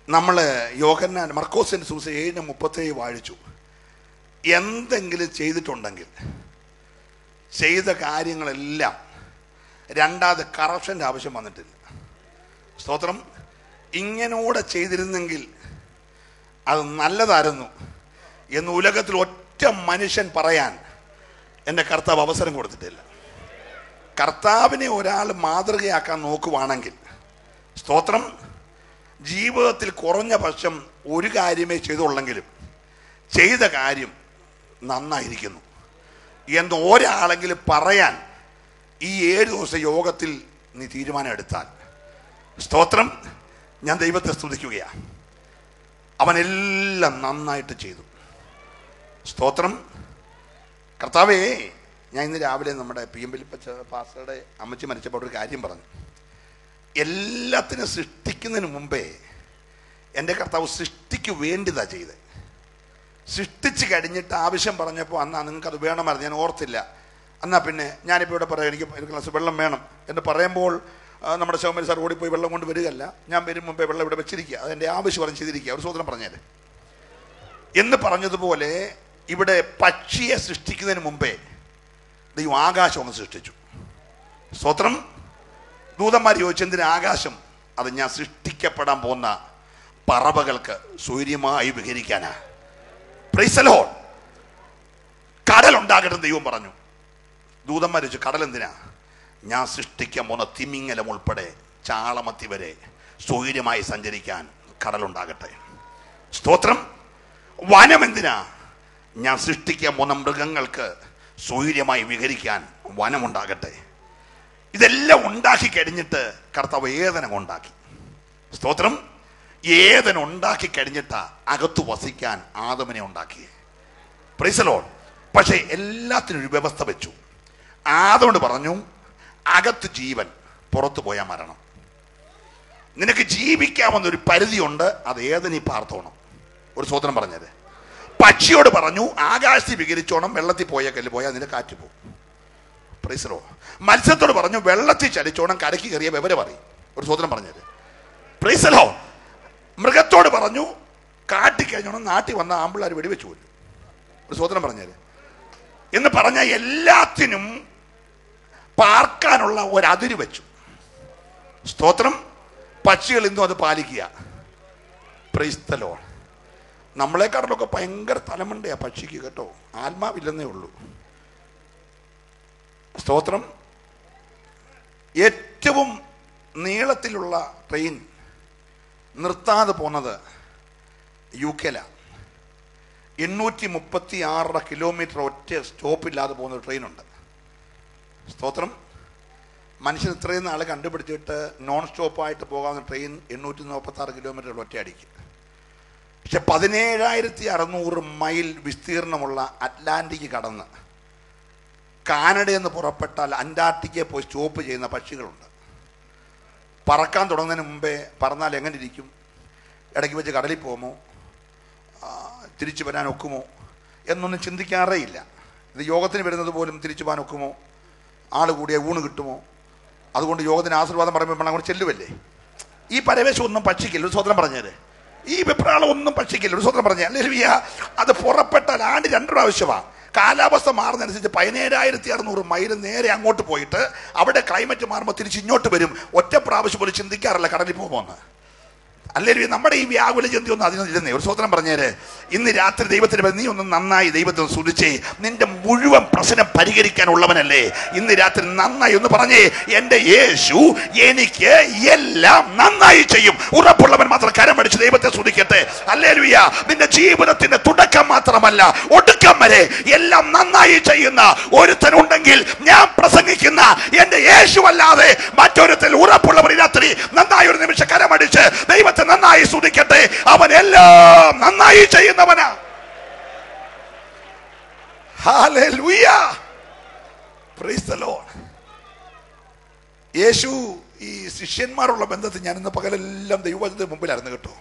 S1: നമ്മള് യോഹന്നാൻ മർക്കോസിന്റെ സുവിശേഷം 7:37 വായിച്ചു. എന്തെങ്കിലും ചെയ്തിട്ടുണ്ടെങ്കിൽ ചെയ്ത കാര്യങ്ങളെല്ലാം രണ്ടാമത് കറപ്ഷൻ്റെ ആവശ്യം വന്നിട്ടില്ല. സ്തോത്രം. ഇങ്ങനൂടെ ചെയ്തിരുന്നെങ്കിൽ അത് നല്ലതായിരുന്നു എന്ന് ഉലകത്തിൽ ഒറ്റ മനുഷ്യൻ പറയാൻ എൻ്റെ കർത്താവ് അവസരം കൊടുത്തിട്ടില്ല. കർത്താവിനെ ഒരാൾ മാതൃകയാക്കാൻ നോക്കുവാണെങ്കിൽ സ്തോത്രം ജീവിതത്തിൽ കുറഞ്ഞ പക്ഷം ഒരു കാര്യമേ ചെയ്തുള്ളെങ്കിലും ചെയ്ത കാര്യം നന്നായിരിക്കുന്നു എന്ന് ഒരാളെങ്കിലും പറയാൻ ഈ 7 ദിവസ യോഗത്തിൽ നീ തീരുമാനം എടുത്താൽ സ്തോത്രം ഞാൻ ദൈവത്തെ സ്തുതിക്കുകയാണ്. അവനെല്ലാം നന്നായിട്ട് ചെയ്തു. സ്തോത്രം. കർത്താവേ, ഞാൻ ഇന്ന് രാവിലെ നമ്മുടെ PM പാസ്റ്ററുടെ അമ്മച്ചി മരിച്ചപ്പോൾ ഒരു കാര്യം പറഞ്ഞു. എല്ലാത്തിനും സൃഷ്ടിക്കുന്നതിന് മുമ്പേ എൻ്റെ കർത്താവ് സൃഷ്ടിക്ക് വേണ്ടിയതാ ചെയ്തത്. സൃഷ്ടിച്ച് കഴിഞ്ഞിട്ട് ആവശ്യം പറഞ്ഞപ്പോൾ അന്നാ നിങ്ങൾക്കത് വേണമായിരുന്നു. ഞാൻ ഓർത്തില്ല. എന്നാൽ പിന്നെ ഞാനിപ്പോൾ ഇവിടെ പറയാം എനിക്ക് ഒരു ഗ്ലാസ് വെള്ളം വേണം എന്ന് പറയുമ്പോൾ നമ്മുടെ ശവമരി സാർ ഓടിപ്പോയി വെള്ളം കൊണ്ട് വരികയല്ല. ഞാൻ വരും മുമ്പേ വെള്ളം ഇവിടെ വെച്ചിരിക്കുക. അതെൻ്റെ ആവശ്യം പറഞ്ഞ് ചെയ്തിരിക്കുക. ഒരു സൂത്രം പറഞ്ഞേര് എന്ന് പറഞ്ഞതുപോലെ ഇവിടെ പക്ഷിയെ സൃഷ്ടിക്കുന്നതിന് മുമ്പേ ദൈവം ആകാശം ഒന്ന് സൃഷ്ടിച്ചു. സ്തോത്രം. ദൂതന്മാർ ചോദിച്ചു എന്തിന് ആകാശം? അത് ഞാൻ സൃഷ്ടിക്കപ്പെടാൻ പോകുന്ന പറവകൾക്ക് സൂര്യമായി വിഹരിക്കാനാ. Praise the lord. കടൽ ഉണ്ടാകട്ടെ ദൈവം പറഞ്ഞു. ദൂതന്മാർ ചോദിച്ചു കടൽ എന്തിനാ? ഞാൻ സൃഷ്ടിക്കാൻ പോകുന്ന തിമിംഗലം ഉൾപ്പെടെ ചാളമത്തി വരെ സൂര്യമായി സഞ്ചരിക്കാൻ കടലുണ്ടാകട്ടെ. സ്തോത്രം. വനം എന്തിനാ? ഞാൻ സൃഷ്ടിക്കാൻ പോകുന്ന മൃഗങ്ങൾക്ക് സൂര്യമായി വിഹരിക്കാൻ വനമുണ്ടാകട്ടെ. ഇതെല്ലാം ഉണ്ടാക്കി കഴിഞ്ഞിട്ട് കർത്താവ് ഏദനം ഉണ്ടാക്കി. സ്തോത്രം. ഏദനം ഉണ്ടാക്കി കഴിഞ്ഞിട്ടാ അകത്തു വസിക്കാൻ ആദമിനെ ഉണ്ടാക്കി. Price the Lord. പക്ഷേ എല്ലാത്തിനും ഒരു വ്യവസ്ഥ വെച്ചു. ആദമോട് പറഞ്ഞു അകത്ത് ജീവൻ, പുറത്തു പോയാൽ മരണം. നിനക്ക് ജീവിക്കാമെന്നൊരു പരിധിയുണ്ട്, അത് ഏദനി പാർത്തോണം. ഒരു സ്തോത്രം പറഞ്ഞത്. പക്ഷിയോട് പറഞ്ഞു ആകാശത്തിൽ വിഹരിച്ചോണം, വെള്ളത്തിൽ പോയാൽ കല്ല് പോയാൽ നിന്റെ കാറ്റ് പോകും. Price the Lord. മത്സ്യത്തോട് പറഞ്ഞു വെള്ളത്തിൽ ചലിച്ചോണം, കരയ്ക്ക് കയറിയ വിവരം പറയും. ഒരു സ്തോത്രം പറഞ്ഞത്. Price the Lord. മൃഗത്തോട് പറഞ്ഞു കാട്ടിക്കഴിഞ്ഞോണം, നാട്ടിൽ വന്ന ആമ്പിള്ളാർ വെടിവെച്ചു പോലും. ഒരു സ്തോത്രം പറഞ്ഞത്. എന്ന് പറഞ്ഞ എല്ലാത്തിനും പാർക്കാനുള്ള ഒരതിര് വെച്ചു. സ്തോത്രം. പക്ഷികൾ ഇന്നും അത് പാലിക്കുക. Price the Lord. നമ്മളെക്കാട്ടിലൊക്കെ ഭയങ്കര തലമുണ്ടയാ പക്ഷിക്ക് കേട്ടോ, ആത്മാവില്ലെന്നേ ഉള്ളൂ. സ്തോത്രം. ഏറ്റവും നീളത്തിലുള്ള ട്രെയിൻ നിർത്താതെ പോകുന്നത് UK-ലാണ്. 836 കിലോമീറ്റർ ഒറ്റ സ്റ്റോപ്പില്ലാതെ പോകുന്ന ട്രെയിനുണ്ട്. സ്തോത്രം. മനുഷ്യൻ ഇത്രയും നാൾ കണ്ടുപിടിച്ചിട്ട് നോൺ സ്റ്റോപ്പായിട്ട് പോകാവുന്ന ട്രെയിൻ 846 കിലോമീറ്റർ ഒറ്റയടിക്ക്. പക്ഷെ 17,600 മൈൽ വിസ്തീർണമുള്ള അറ്റ്ലാന്റിക് കടന്ന് കാനഡയിൽ നിന്ന് പുറപ്പെട്ടാൽ അന്റാർട്ടിക്കയിൽ പോയി സ്റ്റോപ്പ് ചെയ്യുന്ന പക്ഷികളുണ്ട്. പറക്കാൻ തുടങ്ങുന്നതിന് മുമ്പേ പറന്നാൽ എങ്ങനെ ഇരിക്കും, ഇടയ്ക്ക് വെച്ച് കടലിൽ പോകുമോ, തിരിച്ചു വരാൻ ഒക്കുമോ എന്നൊന്നും ചിന്തിക്കാറേ ഇല്ല. ഇത് യോഗത്തിന് വരുന്നത് പോലും തിരിച്ചു പോകാൻ ഒക്കുമോ, ആൾ കൂടിയ ഊണ് കിട്ടുമോ, അതുകൊണ്ട് യോഗത്തിന് ആശീർവാദം പറയുമ്പോൾ അങ്ങോട്ട് ചെല്ലുമല്ലേ. ഈ പരവേശം ഒന്നും പക്ഷിക്കില്ല. ഒരു സ്വതന്ത്രം പറഞ്ഞേര്. ഈ വിപ്രാളം ഒന്നും പക്ഷിക്കില്ല. ഒരു സ്വതന്ത്രം പറഞ്ഞേ. അല്ലെങ്കിൽ അത് പുറപ്പെട്ടാൽ ആണ്ട് 2 പ്രാവശ്യമാണ്. കാലാവസ്ഥ മാറുന്നതനുസരിച്ച് 17,600 മൈൽ നേരെ അങ്ങോട്ട് പോയിട്ട് അവിടെ ക്ലൈമറ്റ് മാറുമ്പോൾ തിരിച്ച് ഇങ്ങോട്ട് വരും. ഒറ്റ പ്രാവശ്യം പോലും ചിന്തിക്കാറില്ല കടലിൽ പോകുമെന്ന്. അല്ലെങ്കിൽ നമ്മുടെ ഈ വ്യാകുല ചിന്തി ഒന്നും അതിനൊന്നിരുന്നേ. ഒരു സ്വതന്ത്രം പറഞ്ഞേര്. ഇന്ന് രാത്രി ദൈവത്തിന് നീ ഒന്ന് നന്നായി ദൈവത്തെ സ്തുതിച്ചേ. നിന്റെ മുഴുവൻ പ്രശ്നം പരിഹരിക്കാനുള്ളവനല്ലേ. ഇന്ന് രാത്രി നന്നായി ഒന്ന് പറഞ്ഞേ, എൻ്റെ യേശു എനിക്ക് എല്ലാം നന്നായി ചെയ്യും. ഉറപ്പുള്ളവൻ മാത്രം കരമടിച്ച് ദൈവത്തെ സ്തുതിക്കട്ടെ. ഹല്ലേലൂയ. നിന്റെ ജീവിതത്തിന്റെ തുടക്കം മാത്രമല്ല ഒടുക്കം വരെ എല്ലാം നന്നായി ചെയ്യുന്ന ഒരുത്തനുണ്ടെങ്കിൽ ഞാൻ പ്രസംഗിക്കുന്ന എൻ്റെ യേശു അല്ലാതെ മറ്റൊരുത്തിൽ ഉറപ്പുള്ളവർ രാത്രി നന്നായി ഒരു നിമിഷം കരമടിച്ച് ദൈവത്തെ നന്നായി സ്തുതിക്കട്ടെ. അവൻ എല്ലാം നന്നായി ചെയ്യുന്നവനാ. ഹല്ലേലൂയ. Praise the lord. യേശു ഈ ശിഷ്യന്മാരുള്ള ബന്ധത്തിൽ ഞാൻ ഇന്ന് പകലെല്ലാം ദൈവത്തിന്റെ മുമ്പിലായിരുന്നു കേട്ടോ.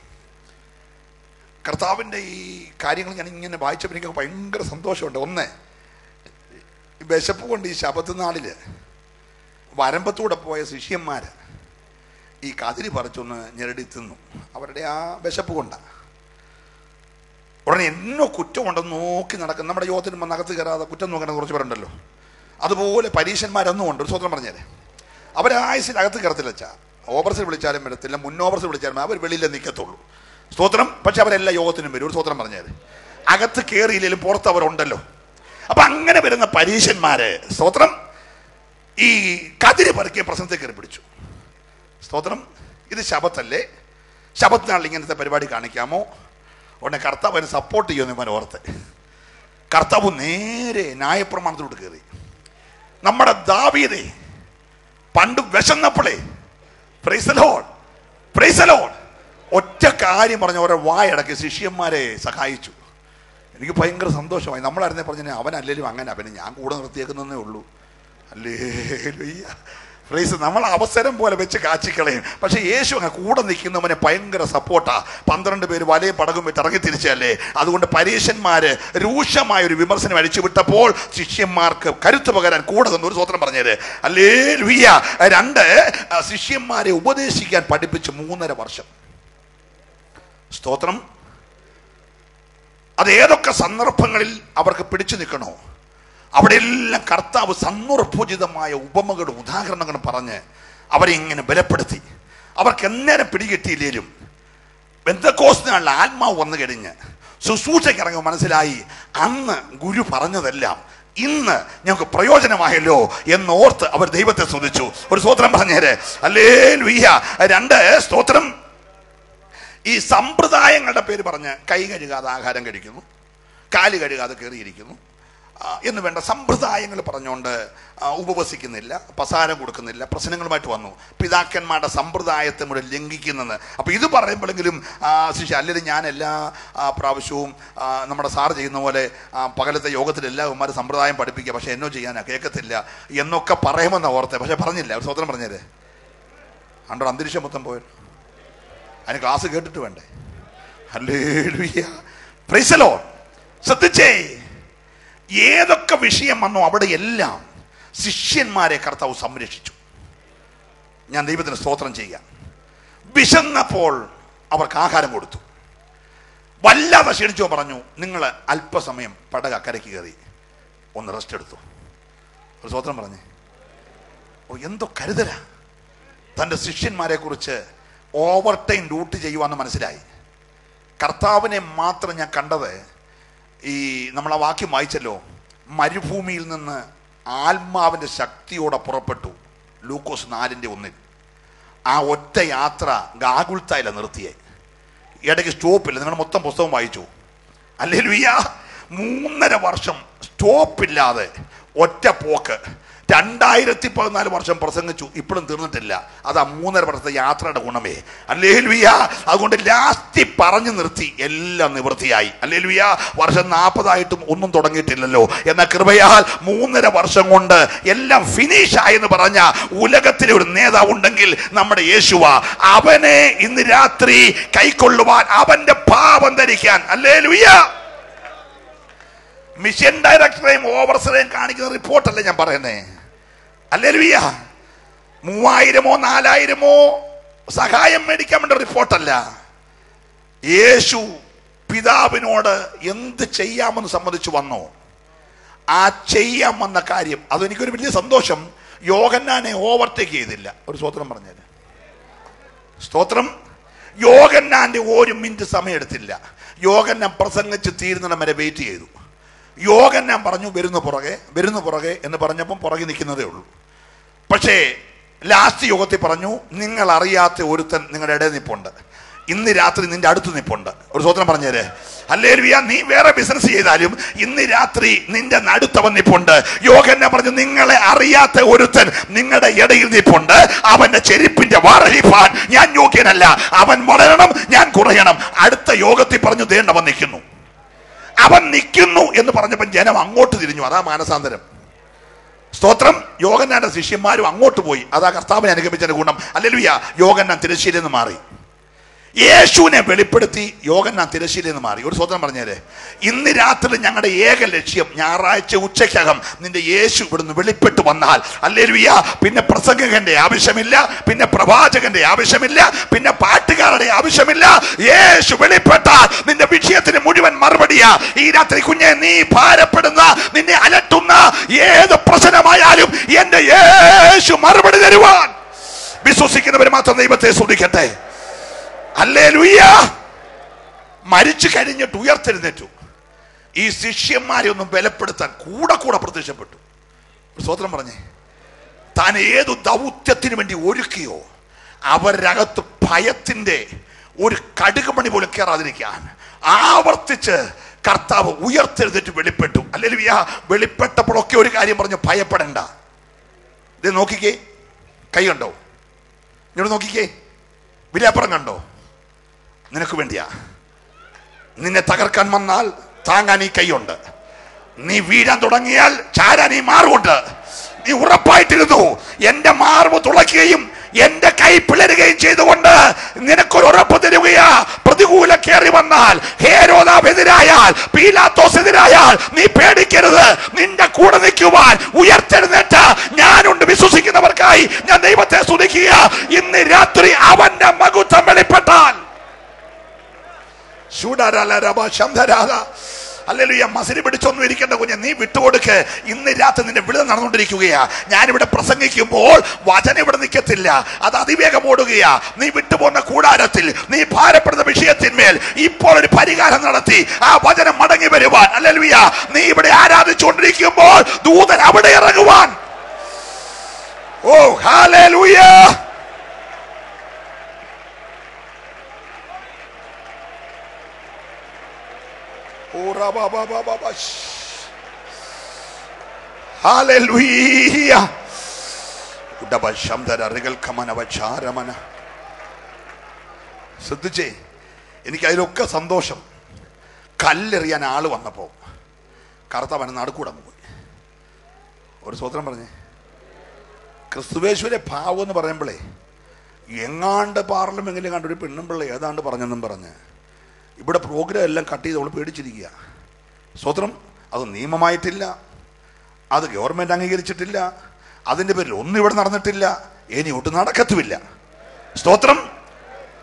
S1: കർത്താവിൻ്റെ ഈ കാര്യങ്ങൾ ഞാൻ ഇങ്ങനെ വായിച്ചപ്പോൾ എനിക്ക് ഭയങ്കര സന്തോഷമുണ്ട്. ഒന്ന്, വിശപ്പ് കൊണ്ട് ഈ ശബത്ത് നാളില് വരമ്പത്തൂടെ പോയ ശിഷ്യന്മാർ ഈ കതിരി പറിച്ചൊന്ന് ഞെരടി തിന്നു. അവരുടെ ആ വിശപ്പ് കൊണ്ടാണ്. ഉടനെ എന്നോ കുറ്റമുണ്ടെന്ന് നോക്കി നടക്കും. നമ്മുടെ യോഗത്തിന് അകത്ത് കയറാതെ കുറ്റം നോക്കുന്ന കുറച്ച് പേരുണ്ടല്ലോ. അതുപോലെ പരീക്ഷന്മാരൊന്നും ഉണ്ട്. ഒരു സ്വതന്ത്രം പറഞ്ഞേരെ. അവരായുസിൽ അകത്ത് കയറത്തില്ല. വെച്ചാൽ ഓവർസിൽ വിളിച്ചാലും വരത്തില്ല, മുന്നോവർസിൽ വിളിച്ചാലും അവർ വെളിയിലേ നിൽക്കത്തുള്ളൂ. സ്തോത്രം. പക്ഷെ അവരെല്ലാം യോഗത്തിനും വരും. ഒരു സ്വതന്ത്രം പറഞ്ഞേര്. അകത്ത് കയറിയില്ലെങ്കിലും പുറത്ത് അവരുണ്ടല്ലോ. അപ്പൊ അങ്ങനെ വരുന്ന പരീക്ഷന്മാര് സ്തോത്രം ഈ കതിരി പറിക്കിയ പ്രശ്നത്തെ കയറി പിടിച്ചു. സ്തോത്രം. ഇത് ശബത്തല്ലേ, ശബത്ത് നാളിൽ ഇങ്ങനത്തെ പരിപാടി കാണിക്കാമോ? ഉടനെ കർത്താവ് അതിന് സപ്പോർട്ട് ചെയ്യുമെന്ന് ഇവൻ ഓർത്ത് കർത്താവ് നേരെ ന്യായപ്രമാണത്തിലോട്ട് കയറി. നമ്മുടെ ദാവീദേ പണ്ട് വിശന്നപ്പോഴേ praise the lord, praise the lord ഒറ്റ കാര്യം പറഞ്ഞ ഓരോ വായടക്കി ശിഷ്യന്മാരെ സഹായിച്ചു. എനിക്ക് ഭയങ്കര സന്തോഷമായി. നമ്മളായിരുന്നേ പറഞ്ഞേ അവനല്ലേലും അങ്ങനെ, പിന്നെ ഞാൻ കൂടെ നിർത്തിയേക്കുന്നേ ഉള്ളൂ. ഹല്ലേലൂയ. പ്രൈസ്. നമ്മൾ അവസരം പോലെ വെച്ച് കാച്ചിക്കളയും. പക്ഷെ യേശു അങ്ങ് കൂടെ നിൽക്കുന്നവനെ ഭയങ്കര സപ്പോർട്ടാ. 12 പേര് വലയും പടകും വിട്ട് ഇറങ്ങി തിരിച്ചല്ലേ. അതുകൊണ്ട് പരീക്ഷന്മാര് രൂക്ഷമായൊരു വിമർശനം അഴിച്ചുവിട്ടപ്പോൾ ശിഷ്യന്മാർക്ക് കരുത്ത് പകരാൻ കൂടെ നിന്ന് ഒരു സ്വതന്ത്രം പറഞ്ഞത് ഹല്ലേലൂയ. 2, ശിഷ്യന്മാരെ ഉപദേശിക്കാൻ പഠിപ്പിച്ച് 3.5 വർഷം. സ്തോത്രം. അത് ഏതൊക്കെ സന്ദർഭങ്ങളിൽ അവർക്ക് പിടിച്ചു നിൽക്കണോ അവിടെയെല്ലാം കർത്താവ് സന്ദർഭോചിതമായ ഉപമകളും ഉദാഹരണങ്ങളും പറഞ്ഞ് അവരെ ഇങ്ങനെ ബലപ്പെടുത്തി. അവർക്ക് എന്നേരം പിടികിട്ടിയില്ലേലും പെന്തക്കോസ്തിനുള്ള ആത്മാവ് വന്നു കഴിഞ്ഞ് ശുശ്രൂഷയ്ക്ക് ഇറങ്ങി മനസ്സിലായി അന്ന് ഗുരു പറഞ്ഞതെല്ലാം ഇന്ന് ഞങ്ങൾക്ക് പ്രയോജനമായല്ലോ എന്നോർത്ത് അവർ ദൈവത്തെ സ്തുതിച്ചു. ഒരു സ്തോത്രം പറഞ്ഞേര്. ഹല്ലേലൂയ. 2, സ്തോത്രം. ഈ സമ്പ്രദായങ്ങളുടെ പേര് പറഞ്ഞ് കൈ കഴുകാതെ ആഹാരം കഴിക്കുന്നു, കാല് കഴുകാതെ കയറിയിരിക്കുന്നു എന്ന് വേണ്ട സമ്പ്രദായങ്ങൾ പറഞ്ഞുകൊണ്ട് ഉപവസിക്കുന്നില്ല, പ്രസാരം കൊടുക്കുന്നില്ല, പ്രശ്നങ്ങളുമായിട്ട് വന്നു. പിതാക്കന്മാരുടെ സമ്പ്രദായത്തെ മുഴുവൻ ലംഘിക്കുന്നത്. അപ്പോൾ ഇത് പറയുമ്പോഴെങ്കിലും ശിഷ്യ അല്ലെങ്കിൽ ഞാൻ എല്ലാ പ്രാവശ്യവും നമ്മുടെ സാറ് ചെയ്യുന്ന പോലെ പകലത്തെ യോഗത്തിൽ എല്ലാവന്മാരും സമ്പ്രദായം പഠിപ്പിക്കുക, പക്ഷെ എന്നോ ചെയ്യാനാ കേൾക്കത്തില്ല എന്നൊക്കെ പറയുമെന്നാണ് ഓർത്തെ. പക്ഷെ പറഞ്ഞില്ല. ഒരു സ്വതന്ത്രം പറഞ്ഞേരെ. അണ്ടോ അന്തരീക്ഷം മൊത്തം പോയ അതിന് ക്ലാസ് കേട്ടിട്ട് വേണ്ടേ. ഹല്ലേലൂയ. Praise the Lord. ശ്രദ്ധിച്ചേ, ഏതൊക്കെ വിഷയം വന്നോ അവിടെയെല്ലാം ശിഷ്യന്മാരെ കർത്താവ് സംരക്ഷിച്ചു. ഞാൻ ദൈവത്തിന് സ്തോത്രം ചെയ്യാം. വിശന്നപ്പോൾ അവർക്ക് ആഹാരം കൊടുത്തു. വല്ലാതെ ക്ഷീണിച്ചോ പറഞ്ഞു നിങ്ങൾ അല്പസമയം പടക കരയ്ക്ക് കയറി ഒന്ന് റെസ്റ്റ് എടുത്തു. ഒരു സ്തോത്രം പറഞ്ഞേ. ഓ, എന്തോ കരുതല. തൻ്റെ ശിഷ്യന്മാരെ കുറിച്ച് ഓവർ ടൈം ഡ്യൂട്ടി ചെയ്യുവാന്ന് മനസ്സിലായി. കർത്താവിനെ മാത്രം ഞാൻ കണ്ടത് ഈ നമ്മൾ ആ വാക്യം വായിച്ചല്ലോ, മരുഭൂമിയിൽ നിന്ന് ആത്മാവിൻ്റെ ശക്തിയോടെ പുറപ്പെട്ടു. ലൂക്കോസ് 4:1. ആ ഒറ്റ യാത്ര ഗാഗുൽത്തായില നിർത്തിയേ, ഇടയ്ക്ക് സ്റ്റോപ്പില്ല. നിങ്ങൾ മൊത്തം പുസ്തകം വായിച്ചു. ഹല്ലേലൂയ. 3.5 വർഷം സ്റ്റോപ്പില്ലാതെ ഒറ്റ പോക്ക്. 2014 വർഷം പ്രസംഗിച്ചു, ഇപ്പോഴും തീർന്നിട്ടില്ല. അതാ 3.5 വർഷത്തെ യാത്രയുടെ ഗുണമേ. ഹല്ലേലൂയ. അതുകൊണ്ട് ലാസ്റ്റ് പറഞ്ഞു നിർത്തി, എല്ലാം നിവൃത്തിയായി. ഹല്ലേലൂയ. വർഷം 40 ഒന്നും തുടങ്ങിയിട്ടില്ലല്ലോ. എന്നാൽ കൃപയാൽ 3.5 വർഷം കൊണ്ട് എല്ലാം ഫിനിഷ് ആയെന്ന് പറഞ്ഞ ഉലകത്തിലെ ഒരു നേതാവ് ഉണ്ടെങ്കിൽ നമ്മുടെ യേശുവാ. അവനെ ഇന്ന് രാത്രി കൈക്കൊള്ളുവാൻ, അവന്റെ പാപം ധരിക്കാൻ. ഹല്ലേലൂയ. മിഷൻ ഡയറക്ടറെയും ഓവർസറേയും കാണിക്കുന്ന റിപ്പോർട്ടല്ലേ ഞാൻ പറയുന്നേ. ഹല്ലേലൂയ. 3000-ഓ 4000-ഓ സഹായം മേടിക്കാൻ വേണ്ട റിപ്പോർട്ടല്ല. യേശു പിതാവിനോട് എന്ത് ചെയ്യാമെന്ന് സമ്മതിച്ചു വന്നോ, ആ ചെയ്യാൻ വന്ന കാര്യം, അതെനിക്കൊരു വലിയ സന്തോഷം. യോഹന്നാനെ ഓവർടേക്ക് ചെയ്തില്ല. ഒരു സ്തോത്രം പറഞ്ഞത്. സ്തോത്രം. യോഹന്നാന്റെ 1 മിനിറ്റ് സമയം എടുത്തില്ല. യോഹന്നാൻ പ്രസംഗിച്ച് തീരുന്നിടം വരെ വെയിറ്റ് ചെയ്തു. യോഹന്നാൻ പറഞ്ഞു വരുന്നു പുറകെ എന്ന് പറഞ്ഞപ്പം പുറകെ നിൽക്കുന്നതേ ഉള്ളൂ. പക്ഷേ ലാസ്റ്റ് യോഗത്തിൽ പറഞ്ഞു, നിങ്ങൾ അറിയാത്ത ഒരുത്തൻ നിങ്ങളുടെ ഇടയിൽ നിൽപ്പുണ്ട്, ഇന്ന് രാത്രി നിന്റെ അടുത്ത് നിൽപ്പുണ്ട്. ഒരു സ്തോത്രം പറഞ്ഞേരെ. ഹല്ലേലൂയ. നീ വേറെ ബിസിനസ് ചെയ്താലും ഇന്ന് രാത്രി നിന്റെ നടുത്തവൻ നിൽപ്പുണ്ട്. യോഹന്നാൻ പറഞ്ഞു, നിങ്ങളെ അറിയാത്ത ഒരുത്തൻ നിങ്ങളുടെ ഇടയിൽ നിൽപ്പുണ്ട്, അവന്റെ ചെരുപ്പിന്റെ വാറഴിപ്പാൻ ഞാൻ യോഗ്യനല്ല, അവൻ വളരണം, ഞാൻ കുറയണം. അടുത്ത യോഗത്തിൽ പറഞ്ഞു, ദേണ്ടവൻ നിൽക്കുന്നു. അവൻ നിൽക്കുന്നു എന്ന് പറഞ്ഞപ്പോൾ ജനം അങ്ങോട്ട് തിരിഞ്ഞു. അതാ മാനസാന്തരം. സ്തോത്രം. യോഹന്നാന്റെ ശിഷ്യന്മാരും അങ്ങോട്ട് പോയി. അതാ കർത്താവിനെ അനുഗമിച്ചതിന്റെ ഗുണം. ഹല്ലേലൂയ. യോഹന്നാൻ തിരശ്ശീലയിൽ നിന്ന് മാറി. യേശുവിനെ വെളിപ്പെടുത്തി യോഹന്നാൻ തിരശ്ശീലയിൽ നിന്ന് മാറി. ഒരു സ്തോത്രം പറഞ്ഞേരെ. ഇന്ന് രാത്രി ഞങ്ങളുടെ ഏക ലക്ഷ്യം, ഞായറാഴ്ച ഉച്ചയ്ക്കകം നിന്റെ യേശു ഇവിടുന്ന് വെളിപ്പെട്ട് വന്നാൽ, ഹല്ലേലൂയ, പിന്നെ പ്രസംഗകന്റെ ആവശ്യമില്ല, പിന്നെ പ്രവാചകന്റെ ആവശ്യമില്ല, പിന്നെ പാട്ടുകാരുടെ ആവശ്യമില്ല. യേശു വെളിപ്പെട്ടാൽ നിന്റെ വിഷയത്തിന് മുഴുവൻ മറുപടിയാ. ഈ രാത്രി കുഞ്ഞെ, നീ ഭാരപ്പെടുന്ന, നിന്നെ അലട്ടുന്ന ഏത് പ്രശ്നമായാലും എന്റെ യേശു മറുപടി തരുവാൻ വിശ്വസിക്കുന്നവർ മാത്രം ദൈവത്തെ സ്തുതിക്കട്ടെ. ഹല്ലേലൂയ. മരിച്ചു കഴിഞ്ഞിട്ട് ഉയർത്തെഴുന്നേറ്റു. ഈ ശിഷ്യന്മാരെ ഒന്നും ബലപ്പെടുത്താൻ കൂടെ പ്രത്യക്ഷപ്പെട്ടു. സ്തോത്രം പറഞ്ഞേ. താൻ ഏതു ദൗത്യത്തിന് വേണ്ടി ഒരുക്കിയോ അവരകത്ത് ഭയത്തിന്റെ ഒരു കടുകുമണി പോലും കയറാതിരിക്കാൻ ആവർത്തിച്ച് കർത്താവ് ഉയർത്തെഴുന്നേറ്റ് വെളിപ്പെട്ടു. ഹല്ലേലൂയ. വെളിപ്പെട്ടപ്പോഴൊക്കെ ഒരു കാര്യം പറഞ്ഞു, ഭയപ്പെടണ്ട. ഇത് നോക്കിക്കേ, കൈ കണ്ടോ? ഇങ്ങോട്ട് നോക്കിക്കേ, വിലാപ്പുറം കണ്ടോ? നിനക്ക് വേണ്ടിയാ. നിന്നെ തകർക്കാൻ വന്നാൽ താങ്ങാൻ ഈ കൈയുണ്ട്. നീ വീഴാൻ തുടങ്ങിയാൽ ചാരാൻ ഈ മാർവുണ്ട്. നീ ഉറപ്പായിട്ടിരുന്നു. എന്റെ മാർവ് തുളയ്ക്കുകയും എന്റെ കൈ പിളരുകയും ചെയ്തുകൊണ്ട് നിനക്കൊരു ഉറപ്പ് തരികയാ. പ്രതികൂല കയറി വന്നാൽ, ഹേരോദാവെതിരായാൽ, പീലാത്തോസെതിരായാൽ നീ പേടിക്കരുത്. നിന്റെ കൂടെ നിൽക്കുവാൻ ഉയർത്തെഴുന്നേറ്റ ഞാനുണ്ട്. വിശ്വസിക്കുന്നവർക്കായി ഞാൻ ദൈവത്തെ സ്തുതിക്കുക. ഇന്ന് രാത്രി അവന്റെ മഹത്വം വെളിപ്പെട്ടാൽ, ഹല്ലേലൂയ. മസിരി പിടിച്ചൊന്നും ഇരിക്കേണ്ട കുഞ്ഞെ, നീ വിട്ടുകൊടുക്ക്. ഇന്ന് രാത്രി നിന്റെ വിടുതൽ നടന്നുകൊണ്ടിരിക്കുകയാ. ഞാനിവിടെ പ്രസംഗിക്കുമ്പോൾ വചനം ഇവിടെ നിൽക്കത്തില്ല, അത് അതിവേഗം ഓടുകയാ. നീ വിട്ടുപോകുന്ന കൂടാരത്തിൽ, നീ ഭാരപ്പെടുന്ന വിഷയത്തിന്മേൽ ഇപ്പോൾ ഒരു പരിഹാരം നടത്തി ആ വചനം മടങ്ങി വരുവാൻ. ഹല്ലേലൂയ. നീ ഇവിടെ ആരാധിച്ചുകൊണ്ടിരിക്കുമ്പോൾ ദൂതൻ അവിടെ ഇറങ്ങുവാൻ. ഓ ഹല്ലേലൂയ. ശ്രദ്ധിച്ചേ, എനിക്ക് അതിലൊക്കെ സന്തോഷം. കല്ലെറിയാൻ ആള് വന്നപ്പോ കർത്താവൻ നടുക്കൂടെ പോയി. ഒരു സ്തോത്രം പറഞ്ഞേ. ക്രിസ്തുവേശ്വരെ ഭാവം എന്ന് പറയുമ്പോഴേ എങ്ങാണ്ട് പാർലമെന്റിൽ കണ്ടൊരു പെണ്ണുമ്പിള്ള ഏതാണ്ട് പറഞ്ഞെന്നും പറഞ്ഞ് ഇവിടെ പ്രോഗ്രാം എല്ലാം കട്ട് ചെയ്ത് അവൾ പേടിച്ചിരിക്കുക. സ്തോത്രം. അത് നിയമമായിട്ടില്ല, അത് ഗവൺമെന്റ് അംഗീകരിച്ചിട്ടില്ല, അതിൻ്റെ പേരിൽ ഒന്നും ഇവിടെ നടന്നിട്ടില്ല, ഇനി ഒട്ടും നടക്കത്തുമില്ല. സ്തോത്രം.